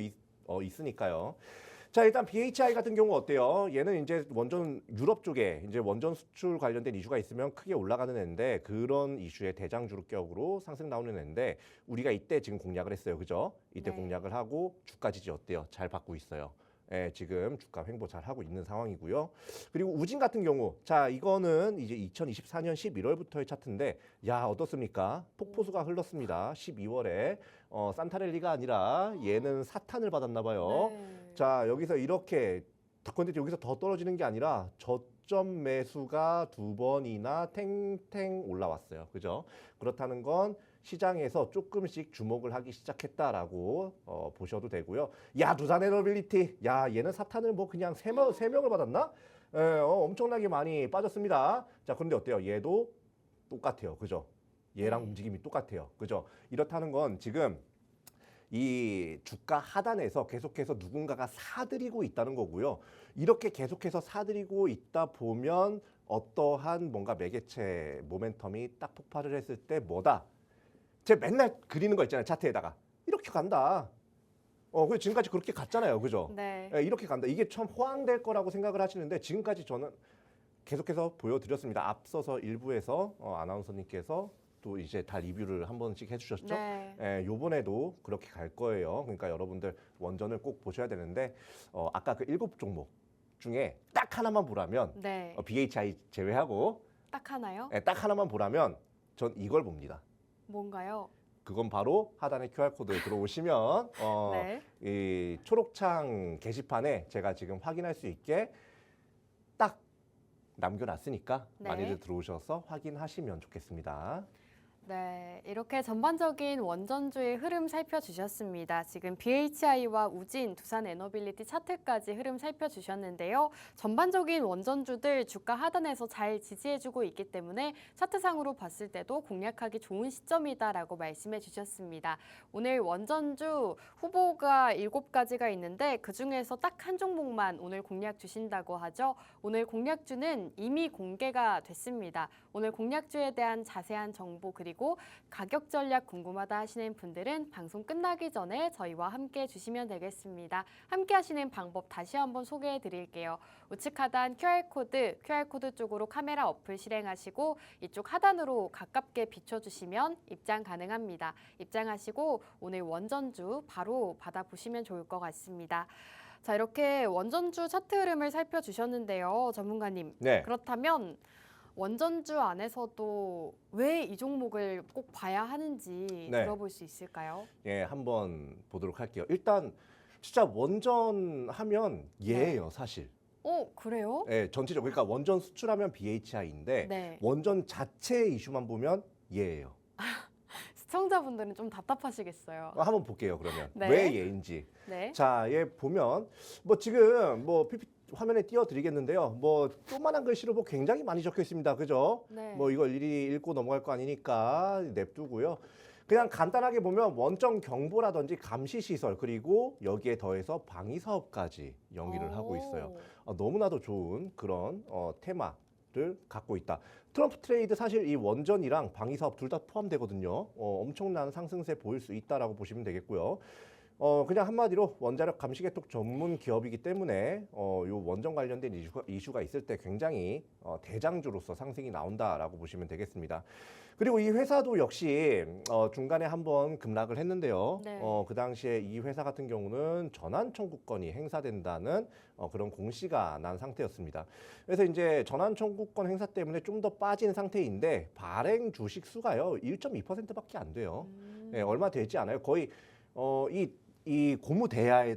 있으니까요. 자, 일단 BHI 같은 경우 어때요? 얘는 이제 원전 유럽 쪽에 이제 원전 수출 관련된 이슈가 있으면 크게 올라가는 애인데 그런 이슈의 대장주격으로 상승 나오는 애인데 우리가 이때 지금 공략을 했어요. 그죠? 이때 네. 공략을 하고 주가 지지 어때요? 잘 받고 있어요. 지금 주가 횡보 잘 하고 있는 상황이고요. 그리고 우진 같은 경우, 자 이거는 이제 2024년 11월부터의 차트인데, 야 어떻습니까? 폭포수가 흘렀습니다. 12월에 산타랠리가 아니라 얘는 사탄을 받았나 봐요. 네. 자 여기서 이렇게 근데 여기서 더 떨어지는 게 아니라 저점 매수가 2번이나 탱탱 올라왔어요. 그죠? 그렇다는 건 시장에서 조금씩 주목을 하기 시작했다라고 보셔도 되고요. 야 두산 에너빌리티, 야 얘는 사탄을 뭐 그냥 세 명을 받았나? 엄청나게 많이 빠졌습니다. 자 그런데 어때요? 얘도 똑같아요. 그죠? 얘랑 움직임이 똑같아요. 그죠? 이렇다는 건 지금 이 주가 하단에서 계속해서 누군가가 사들이고 있다는 거고요. 이렇게 계속해서 사들이고 있다 보면 어떠한 뭔가 매개체 모멘텀이 딱 폭발을 했을 때 뭐다? 제가 맨날 그리는 거 있잖아요. 차트에다가. 이렇게 간다. 그래서 지금까지 그렇게 갔잖아요. 그죠? 네. 이렇게 간다. 이게 참 호황될 거라고 생각을 하시는데 지금까지 저는 계속해서 보여드렸습니다. 앞서서 일부에서 아나운서님께서 또 이제 다 리뷰를 한 번씩 해주셨죠. 네. 요번에도 그렇게 갈 거예요. 그러니까 여러분들 원전을 꼭 보셔야 되는데 아까 그 7종목 중에 딱 하나만 보라면 네. BHI 제외하고 딱 하나요? 딱 하나만 보라면 전 이걸 봅니다. 뭔가요? 그건 바로 하단에 QR코드에 들어오시면 네. 이 초록창 게시판에 제가 지금 확인할 수 있게 딱 남겨놨으니까 네. 많이들 들어오셔서 확인하시면 좋겠습니다. 네, 이렇게 전반적인 원전주의 흐름 살펴주셨습니다. 지금 BHI와 우진, 두산 에너빌리티 차트까지 흐름 살펴주셨는데요. 전반적인 원전주들 주가 하단에서 잘 지지해주고 있기 때문에 차트상으로 봤을 때도 공략하기 좋은 시점이다라고 말씀해 주셨습니다. 오늘 원전주 후보가 7가지가 있는데 그중에서 딱 한 종목만 오늘 공략 주신다고 하죠. 오늘 공략주는 이미 공개가 됐습니다. 오늘 공략주에 대한 자세한 정보 그리고 가격 전략 궁금하다 하시는 분들은 방송 끝나기 전에 저희와 함께 해주시면 되겠습니다. 함께 하시는 방법 다시 한번 소개해 드릴게요. 우측 하단 QR코드 쪽으로 카메라 어플 실행하시고 이쪽 하단으로 가깝게 비춰주시면 입장 가능합니다. 입장하시고 오늘 원전주 바로 받아보시면 좋을 것 같습니다. 자, 이렇게 원전주 차트 흐름을 살펴주셨는데요. 전문가님. 네. 그렇다면 원전주 안에서도 왜 이 종목을 꼭 봐야 하는지 네. 들어볼 수 있을까요? 예, 한번 보도록 할게요. 일단 진짜 원전 하면 얘예요, 사실. 그래요? 예, 전체적으로 그러니까 원전 수출하면 BHI인데 네. 원전 자체 이슈만 보면 얘예요. 시청자분들은 좀 답답하시겠어요. 한번 볼게요, 그러면. 네. 왜 얘인지. 네. 자, 얘 보면 뭐 지금 뭐 PPT 화면에 띄워드리겠는데요. 뭐 조그만한 글씨로 뭐 굉장히 많이 적혀 있습니다. 그죠? 네. 뭐 이걸 일일이 읽고 넘어갈 거 아니니까 냅두고요. 그냥 간단하게 보면 원전 경보라든지 감시 시설 그리고 여기에 더해서 방위 사업까지 연기를 하고 있어요. 너무나도 좋은 그런 테마를 갖고 있다. 트럼프 트레이드 사실 이 원전이랑 방위 사업 둘 다 포함되거든요. 엄청난 상승세 보일 수 있다라고 보시면 되겠고요. 그냥 한마디로 원자력 감시 개통 전문 기업이기 때문에 요 원전 관련된 이슈가 있을 때 굉장히 대장주로서 상승이 나온다라고 보시면 되겠습니다. 그리고 이 회사도 역시 중간에 한번 급락을 했는데요. 네. 그 당시에 이 회사 같은 경우는 전환 청구권이 행사된다는 그런 공시가 난 상태였습니다. 그래서 이제 전환 청구권 행사 때문에 좀 더 빠진 상태인데 발행 주식 수가요 1.2%밖에 안 돼요. 네, 얼마 되지 않아요. 거의 이 고무대야에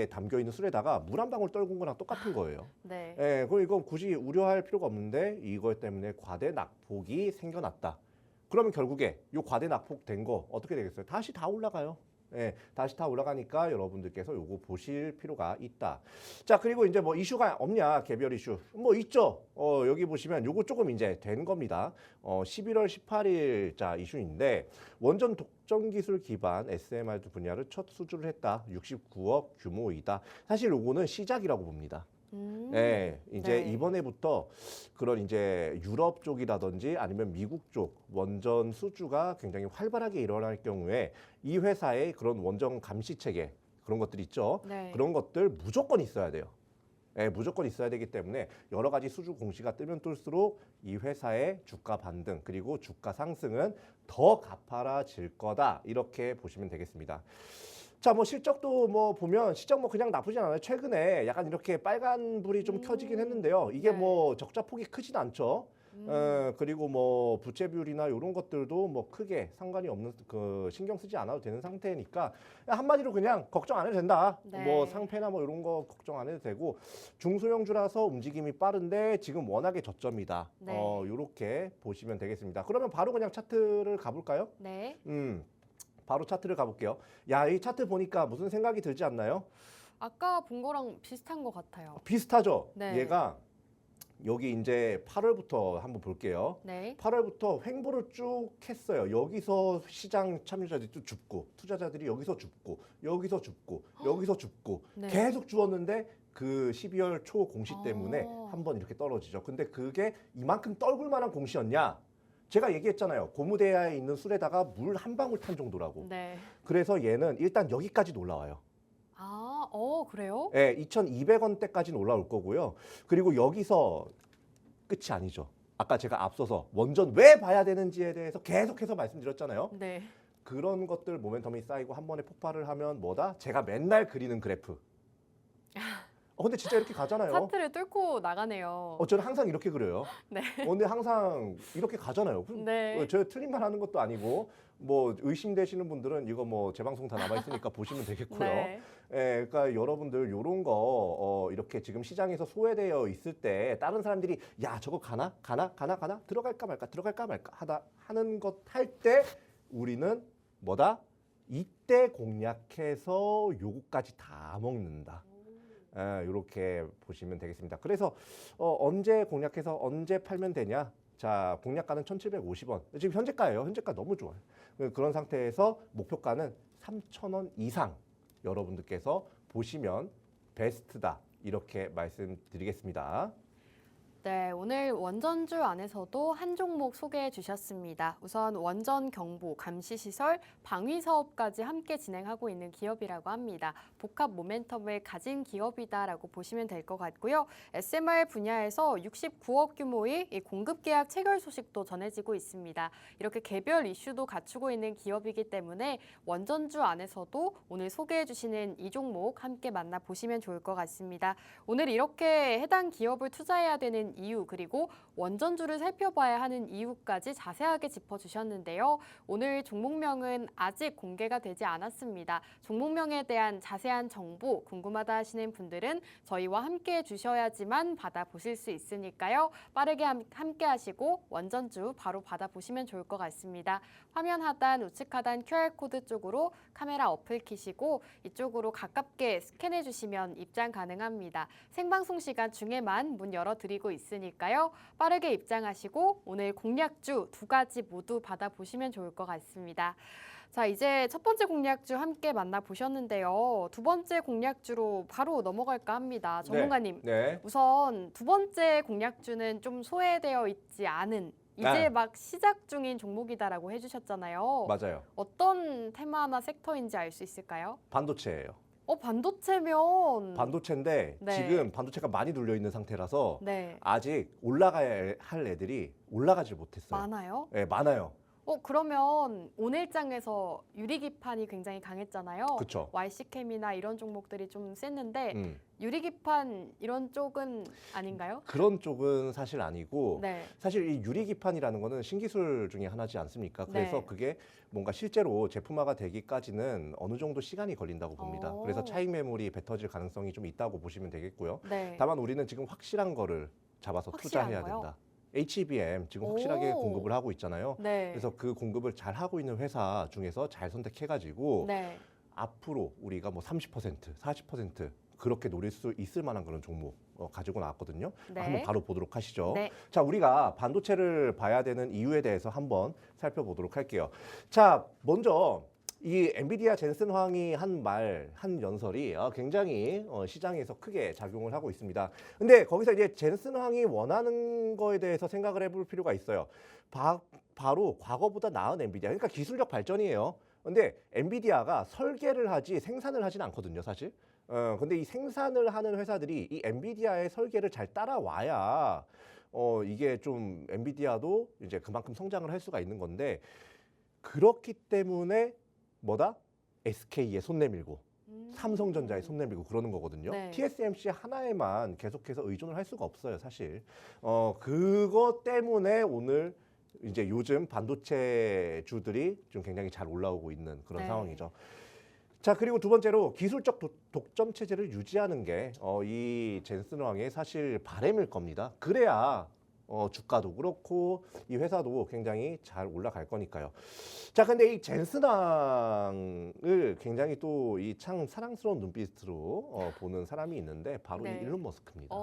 담겨 있는 술에다가 물 한 방울 떨군 거랑 똑같은 거예요. 네. 예, 그럼 이건 굳이 우려할 필요가 없는데 이것 때문에 과대 낙폭이 생겨났다. 그러면 결국에 이 과대 낙폭된 거 어떻게 되겠어요? 다시 다 올라가요. 예, 다시 다 올라가니까 여러분들께서 요거 보실 필요가 있다. 자, 그리고 이제 뭐 이슈가 없냐? 개별 이슈. 뭐 있죠. 여기 보시면 요거 조금 이제 된 겁니다. 11월 18일 자 이슈인데 원전 독점 기술 기반 SMR 분야를 첫 수주를 했다. 69억 규모이다. 사실 요거는 시작이라고 봅니다. 네, 이제 네. 이번에부터 그런 이제 유럽 쪽이라든지 아니면 미국 쪽 원전 수주가 굉장히 활발하게 일어날 경우에 이 회사의 그런 원전 감시 체계 그런 것들 있죠. 네. 그런 것들 무조건 있어야 돼요. 네, 무조건 있어야 되기 때문에 여러 가지 수주 공시가 뜨면 뜰수록 이 회사의 주가 반등 그리고 주가 상승은 더 가파라질 거다 이렇게 보시면 되겠습니다. 자, 뭐 실적도 뭐 보면 실적 뭐 그냥 나쁘진 않아요. 최근에 약간 이렇게 빨간 불이 좀 켜지긴 했는데요. 이게 네. 뭐 적자 폭이 크진 않죠. 그리고 뭐 부채 비율이나 이런 것들도 뭐 크게 상관이 없는 그 신경 쓰지 않아도 되는 상태니까 한마디로 그냥 걱정 안 해도 된다. 네. 뭐 상패나 뭐 이런 거 걱정 안 해도 되고 중소형주라서 움직임이 빠른데 지금 워낙에 저점이다. 네. 이렇게 보시면 되겠습니다. 그러면 바로 그냥 차트를 가볼까요? 네. 바로 차트를 가볼게요. 야, 이 차트 보니까 무슨 생각이 들지 않나요? 아까 본 거랑 비슷한 것 같아요. 비슷하죠? 네. 얘가 여기 이제 8월부터 한번 볼게요. 네. 8월부터 횡보를 쭉 했어요. 여기서 시장 참여자들이 또 죽고 투자자들이 여기서 죽고 여기서 죽고 여기서 죽고 네. 계속 죽었는데 그 12월 초 공시 때문에 아. 한번 이렇게 떨어지죠. 근데 그게 이만큼 떨굴 만한 공시였냐? 제가 얘기했잖아요. 고무대야에 있는 술에다가 물 한 방울 탄 정도라고. 네. 그래서 얘는 일단 여기까지 올라와요. 아, 그래요? 예, 2,200원대까지는 올라올 거고요. 그리고 여기서 끝이 아니죠. 아까 제가 앞서서 원전 왜 봐야 되는지에 대해서 계속해서 말씀드렸잖아요. 네. 그런 것들 모멘텀이 쌓이고 한 번에 폭발을 하면 뭐다? 제가 맨날 그리는 그래프. 근데 진짜 이렇게 가잖아요. 차트를 뚫고 나가네요. 저는 항상 이렇게 그려요. 네. 근데 항상 이렇게 가잖아요. 네. 저 틀린 말 하는 것도 아니고 뭐 의심되시는 분들은 이거 뭐 재방송 다 남아 있으니까 보시면 되겠고요. 네. 예, 그러니까 여러분들 요런 거 이렇게 지금 시장에서 소외되어 있을 때 다른 사람들이 야 저거 가나 들어갈까 말까 하는 것 할 때 우리는 뭐다? 이때 공략해서 요거까지 다 먹는다. 이렇게 보시면 되겠습니다. 그래서 언제 공략해서 언제 팔면 되냐? 자, 공략가는 1,750원. 지금 현재가예요. 현재가 너무 좋아요. 그런 상태에서 목표가는 3,000원 이상 여러분들께서 보시면 베스트다. 이렇게 말씀드리겠습니다. 네, 오늘 원전주 안에서도 한 종목 소개해 주셨습니다. 우선 원전 경보, 감시 시설, 방위 사업까지 함께 진행하고 있는 기업이라고 합니다. 복합 모멘텀을 가진 기업이다라고 보시면 될 것 같고요. SMR 분야에서 69억 규모의 이 공급 계약 체결 소식도 전해지고 있습니다. 이렇게 개별 이슈도 갖추고 있는 기업이기 때문에 원전주 안에서도 오늘 소개해 주시는 이 종목 함께 만나 보시면 좋을 것 같습니다. 오늘 이렇게 해당 기업을 투자해야 되는 이유 그리고 원전주를 살펴봐야 하는 이유까지 자세하게 짚어주셨는데요. 오늘 종목명은 아직 공개가 되지 않았습니다. 종목명에 대한 자세한 정보 궁금하다 하시는 분들은 저희와 함께 해주셔야지만 받아보실 수 있으니까요. 빠르게 함께 하시고 원전주 바로 받아보시면 좋을 것 같습니다. 화면 하단 우측 하단 QR코드 쪽으로 카메라 어플 키시고 이쪽으로 가깝게 스캔해 주시면 입장 가능합니다. 생방송 시간 중에만 문 열어드리고 있으니까요. 빠르게 입장하시고 오늘 공략주 두 가지 모두 받아보시면 좋을 것 같습니다. 자, 이제 첫 번째 공략주 함께 만나보셨는데요. 두 번째 공략주로 바로 넘어갈까 합니다. 전문가님, 네. 우선 두 번째 공략주는 좀 소외되어 있지 않은 이제 막 시작 중인 종목이다라고 해주셨잖아요. 맞아요. 어떤 테마나 sek터인지 알 수 있을까요? 반도체예요. 반도체면 반도체인데 네. 지금 반도체가 많이 눌려 있는 상태라서 네, 아직 올라가야 할 애들이 올라가지 못했어요. 많아요. 네, 많아요. 그러면 오늘장에서 유리기판이 굉장히 강했잖아요. 그렇죠. YC캠이나 이런 종목들이 좀 셌는데 음. 유리기판 이런 쪽은 아닌가요? 그런 쪽은 사실 아니고 네, 사실 이 유리기판이라는 거는 신기술 중에 하나지 않습니까? 그래서 네. 그게 뭔가 실제로 제품화가 되기까지는 어느 정도 시간이 걸린다고 봅니다. 오. 그래서 차익 매물이 뱉어질 가능성이 좀 있다고 보시면 되겠고요. 네. 다만 우리는 지금 확실한 거를 잡아서 확실한 투자해야 거요? 된다. HBM 지금 확실하게 오. 공급을 하고 있잖아요. 네. 그래서 그 공급을 잘 하고 있는 회사 중에서 잘 선택해가지고 네. 앞으로 우리가 뭐 30%, 40% 그렇게 노릴 수 있을 만한 그런 종목 가지고 나왔거든요. 네. 한번 바로 보도록 하시죠. 네. 자, 우리가 반도체를 봐야 되는 이유에 대해서 한번 살펴보도록 할게요. 자, 먼저 이 엔비디아 젠슨 황이 한 연설이 굉장히 시장에서 크게 작용을 하고 있습니다. 근데 거기서 이제 젠슨 황이 원하는 거에 대해서 생각을 해볼 필요가 있어요. 바로 과거보다 나은 엔비디아. 그러니까 기술력 발전이에요. 근데 엔비디아가 설계를 하지 생산을 하진 않거든요, 사실. 근데 이 생산을 하는 회사들이 이 엔비디아의 설계를 잘 따라와야 이게 좀 엔비디아도 이제 그만큼 성장을 할 수가 있는 건데 그렇기 때문에 뭐다? SK에 손 내밀고 삼성전자에 손 내밀고 그러는 거거든요. 네. TSMC 하나에만 계속해서 의존을 할 수가 없어요, 사실. 그것 때문에 오늘 이제 요즘 반도체 주들이 좀 굉장히 잘 올라오고 있는 그런 네. 상황이죠. 자, 그리고 두 번째로 기술적 독점 체제를 유지하는 게 이 젠슨 왕의 사실 바람일 겁니다. 그래야 주가도 그렇고 이 회사도 굉장히 잘 올라갈 거니까요. 자, 근데 이 젠슨 왕을 굉장히 또 이 참 사랑스러운 눈빛으로 보는 사람이 있는데 바로 네. 이 일론 머스크입니다.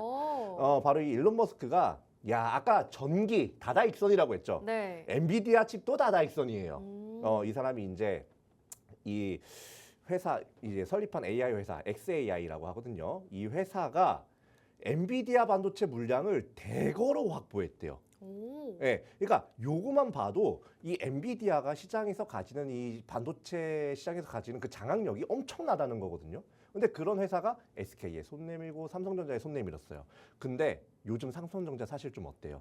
바로 이 일론 머스크가 아까 전기 다다익선이라고 했죠. 네. 엔비디아 칩도 다다익선이에요. 이 사람이 이제 이 회사 이제 설립한 AI 회사 xAI라고 하거든요. 이 회사가 엔비디아 반도체 물량을 대거로 확보했대요. 예, 그러니까 요거만 봐도 이 엔비디아가 시장에서 가지는 이 반도체 시장에서 가지는 그 장악력이 엄청나다는 거거든요. 근데 그런 회사가 SK에 손 내밀고 삼성전자에 손 내밀었어요. 근데 요즘 삼성전자 사실 좀 어때요?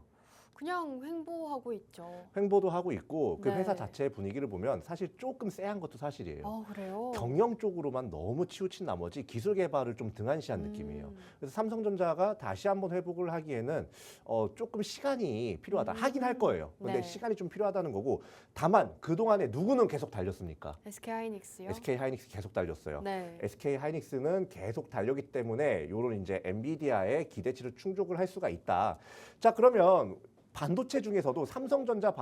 그냥 횡보하고 있죠. 횡보도 하고 있고 그 네. 회사 자체의 분위기를 보면 사실 조금 쎄한 것도 사실이에요. 그래요? 경영 쪽으로만 너무 치우친 나머지 기술 개발을 좀 등한시한 느낌이에요. 그래서 삼성전자가 다시 한번 회복을 하기에는 조금 시간이 필요하다. 하긴 할 거예요. 근데 네. 시간이 좀 필요하다는 거고 다만 그동안에 누구는 계속 달렸습니까? SK 하이닉스요? SK 하이닉스 계속 달렸어요. 네. SK 하이닉스는 계속 달렸기 때문에 요런 이제 엔비디아의 기대치를 충족을 할 수가 있다. 자, 그러면 반도체 중에서도 삼성전자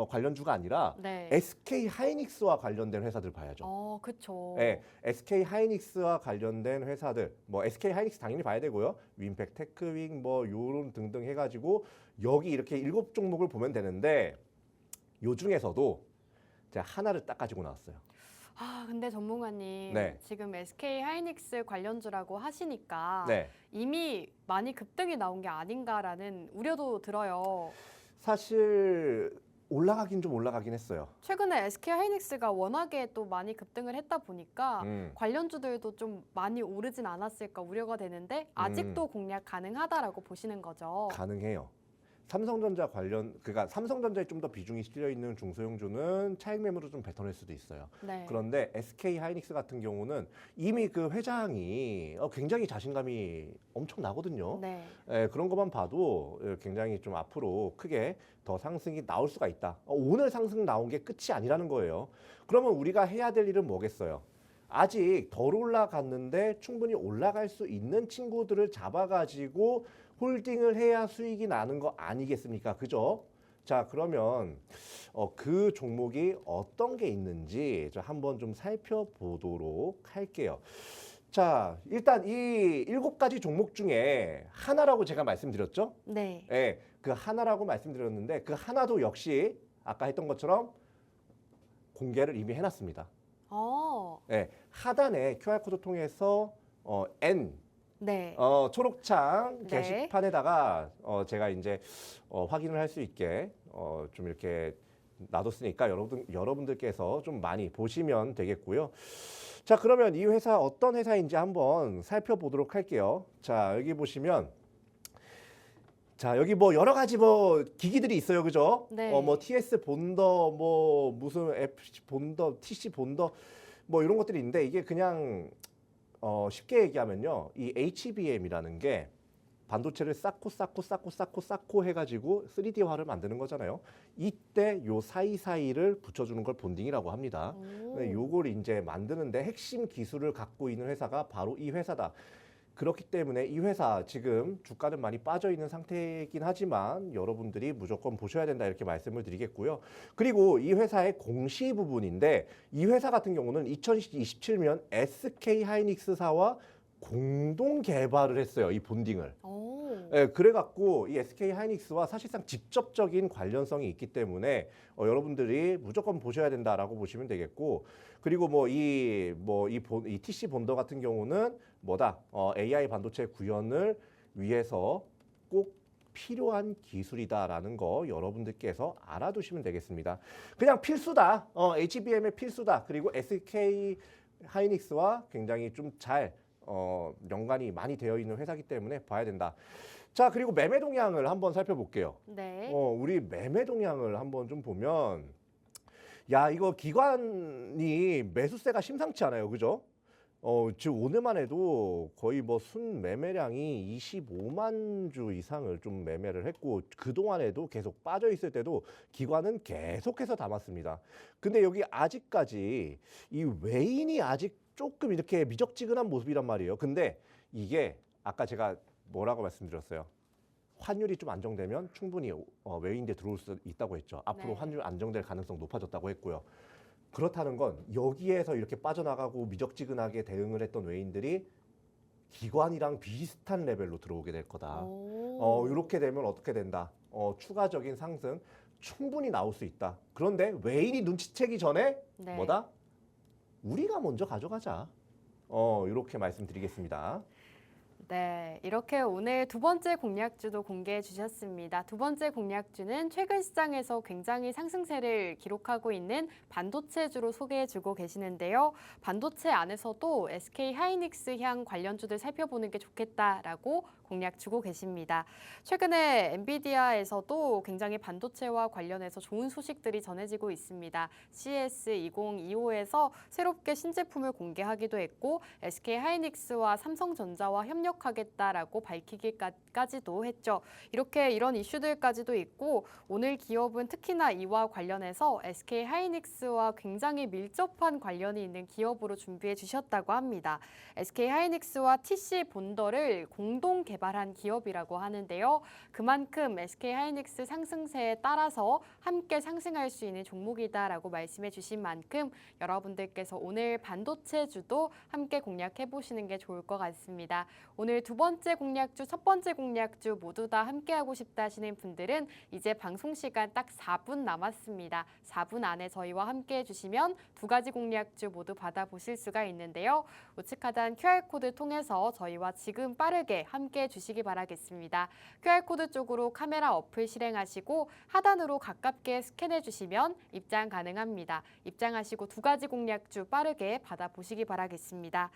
관련주가 아니라 네. SK 하이닉스와 관련된 회사들 봐야죠. 그렇죠. 네, SK 하이닉스와 관련된 회사들, 뭐 SK 하이닉스 당연히 봐야 되고요. 윈팩, 테크윙, 뭐 요런 등등 해가지고 여기 이렇게 7종목을 보면 되는데 요 중에서도 제가 하나를 딱 가지고 나왔어요. 근데 전문가님 네. 지금 SK 하이닉스 관련주라고 하시니까 네, 이미 많이 급등이 나온 게 아닌가라는 우려도 들어요. 사실 올라가긴 좀 올라가긴 했어요. 최근에 SK 하이닉스가 워낙에 또 많이 급등을 했다 보니까 음. 관련주들도 좀 많이 오르진 않았을까 우려가 되는데 아직도 공략 가능하다라고 보시는 거죠. 가능해요. 삼성전자 그러니까 삼성전자에 좀 더 비중이 실려 있는 중소형주는 차익 매물을 좀 뱉어낼 수도 있어요. 네. 그런데 SK 하이닉스 같은 경우는 이미 그 회장이 굉장히 자신감이 엄청 나거든요. 네. 그런 것만 봐도 굉장히 좀 앞으로 크게 더 상승이 나올 수가 있다. 오늘 상승 나온 게 끝이 아니라는 거예요. 그러면 우리가 해야 될 일은 뭐겠어요? 아직 덜 올라갔는데 충분히 올라갈 수 있는 친구들을 잡아가지고 홀딩을 해야 수익이 나는 거 아니겠습니까? 그죠? 자, 그러면 그 종목이 어떤 게 있는지 한번 좀 살펴보도록 할게요. 자, 일단 이 7가지 종목 중에 하나라고 제가 말씀드렸죠? 네. 네, 그 하나라고 말씀드렸는데 그 하나도 역시 아까 했던 것처럼 공개를 이미 해놨습니다. 네, 하단에 QR코드 통해서 N 네. 초록창 네. 게시판에다가 제가 이제 확인을 할 수 있게 좀 이렇게 놔뒀으니까 여러분들께서 좀 많이 보시면 되겠고요. 자, 그러면 이 회사 어떤 회사인지 한번 살펴보도록 할게요. 자, 여기 보시면 자, 여기 뭐 여러 가지 뭐 기기들이 있어요. 그죠? 네. 뭐 TS 본더 뭐 무슨 FC 본더, TC 본더 뭐 이런 것들이 있는데 이게 그냥 쉽게 얘기하면요. 이 HBM이라는 게 반도체를 쌓고 해가지고 3D화를 만드는 거잖아요. 이때 요 사이사이를 붙여주는 걸 본딩이라고 합니다. 네, 요걸 이제 만드는데 핵심 기술을 갖고 있는 회사가 바로 이 회사다. 그렇기 때문에 이 회사 지금 주가는 많이 빠져 있는 상태이긴 하지만 여러분들이 무조건 보셔야 된다 이렇게 말씀을 드리겠고요. 그리고 이 회사의 공시 부분인데 이 회사 같은 경우는 2027년 SK 하이닉스사와 공동 개발을 했어요. 이 본딩을. 네, 그래갖고 이 SK 하이닉스와 사실상 직접적인 관련성이 있기 때문에 여러분들이 무조건 보셔야 된다라고 보시면 되겠고, 그리고 이 TC 본더 같은 경우는 뭐다? AI 반도체 구현을 위해서 꼭 필요한 기술이다라는 거 여러분들께서 알아두시면 되겠습니다. 그냥 필수다. HBM의 필수다. 그리고 SK 하이닉스와 굉장히 좀 잘 연관이 많이 되어 있는 회사이기 때문에 봐야 된다. 자, 그리고 매매 동향을 한번 살펴볼게요. 네. 우리 매매 동향을 한번 좀 보면 야, 이거 기관이 매수세가 심상치 않아요. 그죠? 지금 오늘만 해도 거의 뭐 순 매매량이 25만 주 이상을 좀 매매를 했고, 그동안에도 계속 빠져 있을 때도 기관은 계속해서 담았습니다. 근데 여기 아직까지 이 외인이 아직 조금 이렇게 미적지근한 모습이란 말이에요. 근데 이게 아까 제가 뭐라고 말씀드렸어요? 환율이 좀 안정되면 충분히 외인들 들어올 수 있다고 했죠. 앞으로 네. 환율 안정될 가능성 높아졌다고 했고요. 그렇다는 건 여기에서 이렇게 빠져나가고 미적지근하게 대응을 했던 외인들이 기관이랑 비슷한 레벨로 들어오게 될 거다. 이렇게 되면 어떻게 된다? 추가적인 상승 충분히 나올 수 있다. 그런데 외인이 눈치채기 전에 네. 뭐다? 우리가 먼저 가져가자. 이렇게 말씀드리겠습니다. 네, 이렇게 오늘 두 번째 공략주도 공개해 주셨습니다. 두 번째 공략주는 최근 시장에서 굉장히 상승세를 기록하고 있는 반도체주로 소개해 주고 계시는데요. 반도체 안에서도 SK 하이닉스향 관련주들 살펴보는 게 좋겠다라고 공략 주고 계십니다. 최근에 엔비디아에서도 굉장히 반도체와 관련해서 좋은 소식들이 전해지고 있습니다. CES 2025에서 새롭게 신제품을 공개하기도 했고 SK 하이닉스와 삼성전자와 협력하겠다라고 밝히기까지도 했죠. 이렇게 이런 이슈들까지도 있고 오늘 기업은 특히나 이와 관련해서 SK 하이닉스와 굉장히 밀접한 관련이 있는 기업으로 준비해 주셨다고 합니다. SK 하이닉스와 TC 본더를 공동 개발한 기업이라고 하는데요. 그만큼 SK 하이닉스 상승세에 따라서 함께 상승할 수 있는 종목이다라고 말씀해 주신 만큼 여러분들께서 오늘 반도체주도 함께 공략해 보시는 게 좋을 것 같습니다. 오늘 두 번째 공략주, 첫 번째 공략주 모두 다 함께하고 싶다 하시는 분들은 이제 방송 시간 딱 4분 남았습니다. 4분 안에 저희와 함께해 주시면 두 가지 공략주 모두 받아보실 수가 있는데요. 우측 하단 QR코드 통해서 저희와 지금 빠르게 함께해 주시기 바라겠습니다. QR코드 쪽으로 카메라 어플 실행하시고 하단으로 가깝게 스캔해 주시면 입장 가능합니다. 입장하시고 두 가지 공략주 빠르게 받아보시기 바라겠습니다.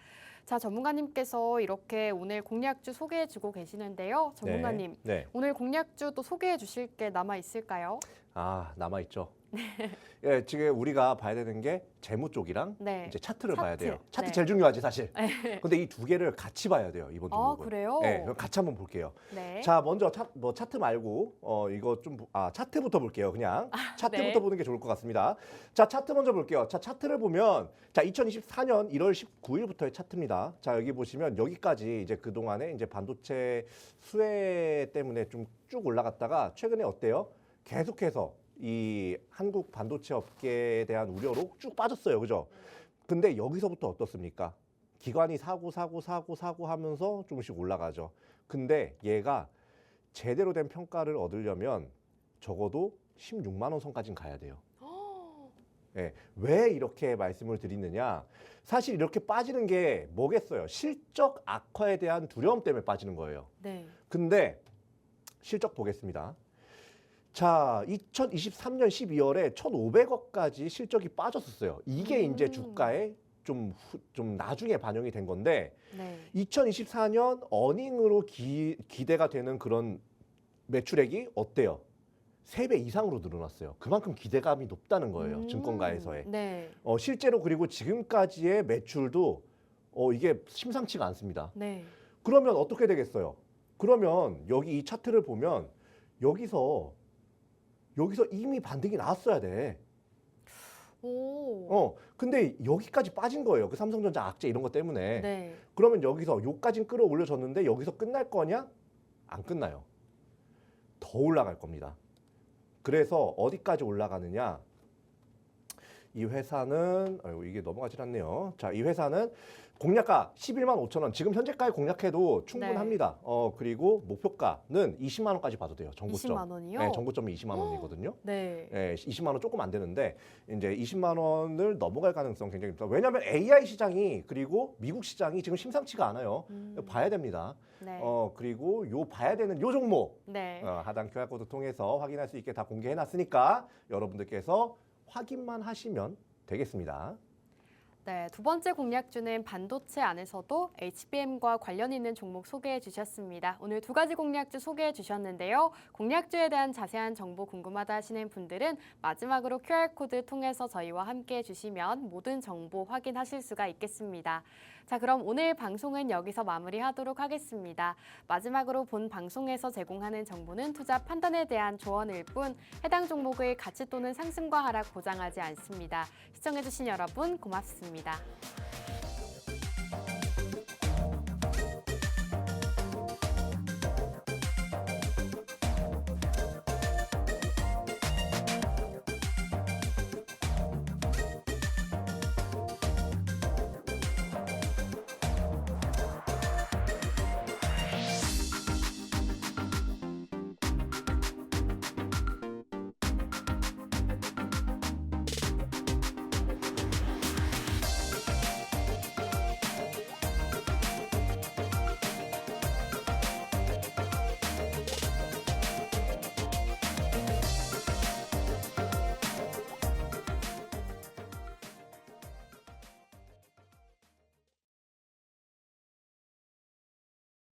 자, 전문가님께서 이렇게 오늘 공략주 소개해 주고 계시는데요. 전문가님, 네. 오늘 공략주 또 소개해 주실 게 남아 있을까요? 남아있죠. 예, 지금 우리가 봐야 되는 게 재무 쪽이랑 네. 이제 차트를 봐야 돼요. 차트 네. 제일 중요하지 사실. 근데 이 두 개를 같이 봐야 돼요, 이번 아, 종목은. 그래요? 네, 그럼 같이 한번 볼게요. 네. 자, 먼저 차트 말고 이거 좀 차트부터 볼게요. 그냥 차트부터 네. 보는 게 좋을 것 같습니다. 자, 차트 먼저 볼게요. 자, 차트를 보면 자, 2024년 1월 19일부터의 차트입니다. 자, 여기 보시면 여기까지 이제 그동안에 이제 반도체 수혜 때문에 좀 쭉 올라갔다가 최근에 어때요? 계속해서 이 한국 반도체 업계에 대한 우려로 쭉 빠졌어요. 그죠? 근데 여기서부터 어떻습니까? 기관이 사고 하면서 조금씩 올라가죠. 근데 얘가 제대로 된 평가를 얻으려면 적어도 16만 원 선까지는 가야 돼요. 네, 왜 이렇게 말씀을 드리느냐? 사실 이렇게 빠지는 게 뭐겠어요? 실적 악화에 대한 두려움 때문에 빠지는 거예요. 네. 근데 실적 보겠습니다. 자, 2023년 12월에 1,500억까지 실적이 빠졌었어요. 이게 이제 주가에 좀 나중에 반영이 된 건데 네. 2024년 어닝으로 기대가 되는 그런 매출액이 어때요? 3배 이상으로 늘어났어요. 그만큼 기대감이 높다는 거예요. 증권가에서의. 네. 실제로 그리고 지금까지의 매출도 이게 심상치가 않습니다. 네. 그러면 어떻게 되겠어요? 그러면 여기 이 차트를 보면 여기서 이미 반등이 나왔어야 돼. 오. 근데 여기까지 빠진 거예요. 그 삼성전자 악재 이런 것 때문에. 네. 그러면 여기서 요까진 끌어올려졌는데 여기서 끝날 거냐? 안 끝나요. 더 올라갈 겁니다. 그래서 어디까지 올라가느냐? 이 회사는 이게 넘어가질 않네요. 자, 이 회사는 공략가 11만 5천 원. 지금 현재가에 공략해도 충분합니다. 그리고 목표가는 20만 원까지 봐도 돼요. 정고점. 20만 원이요? 네, 정고점이 20만 원이거든요. 네. 네, 20만 원 조금 안 되는데 이제 20만 원을 넘어갈 가능성 굉장히 높다. 왜냐하면 AI 시장이 그리고 미국 시장이 지금 심상치가 않아요. 봐야 됩니다. 네. 그리고 봐야 되는 요 종목 네. 하단 QR코드 통해서 확인할 수 있게 다 공개해놨으니까 여러분들께서 확인만 하시면 되겠습니다. 네, 두 번째 공략주는 반도체 안에서도 HBM과 관련 있는 종목 소개해 주셨습니다. 오늘 두 가지 공략주 소개해 주셨는데요. 공략주에 대한 자세한 정보 궁금하다 하시는 분들은 마지막으로 QR코드 통해서 저희와 함께 해주시면 모든 정보 확인하실 수가 있겠습니다. 자, 그럼 오늘 방송은 여기서 마무리하도록 하겠습니다. 마지막으로 본 방송에서 제공하는 정보는 투자 판단에 대한 조언일 뿐 해당 종목의 가치 또는 상승과 하락 보장하지 않습니다. 시청해주신 여러분 고맙습니다.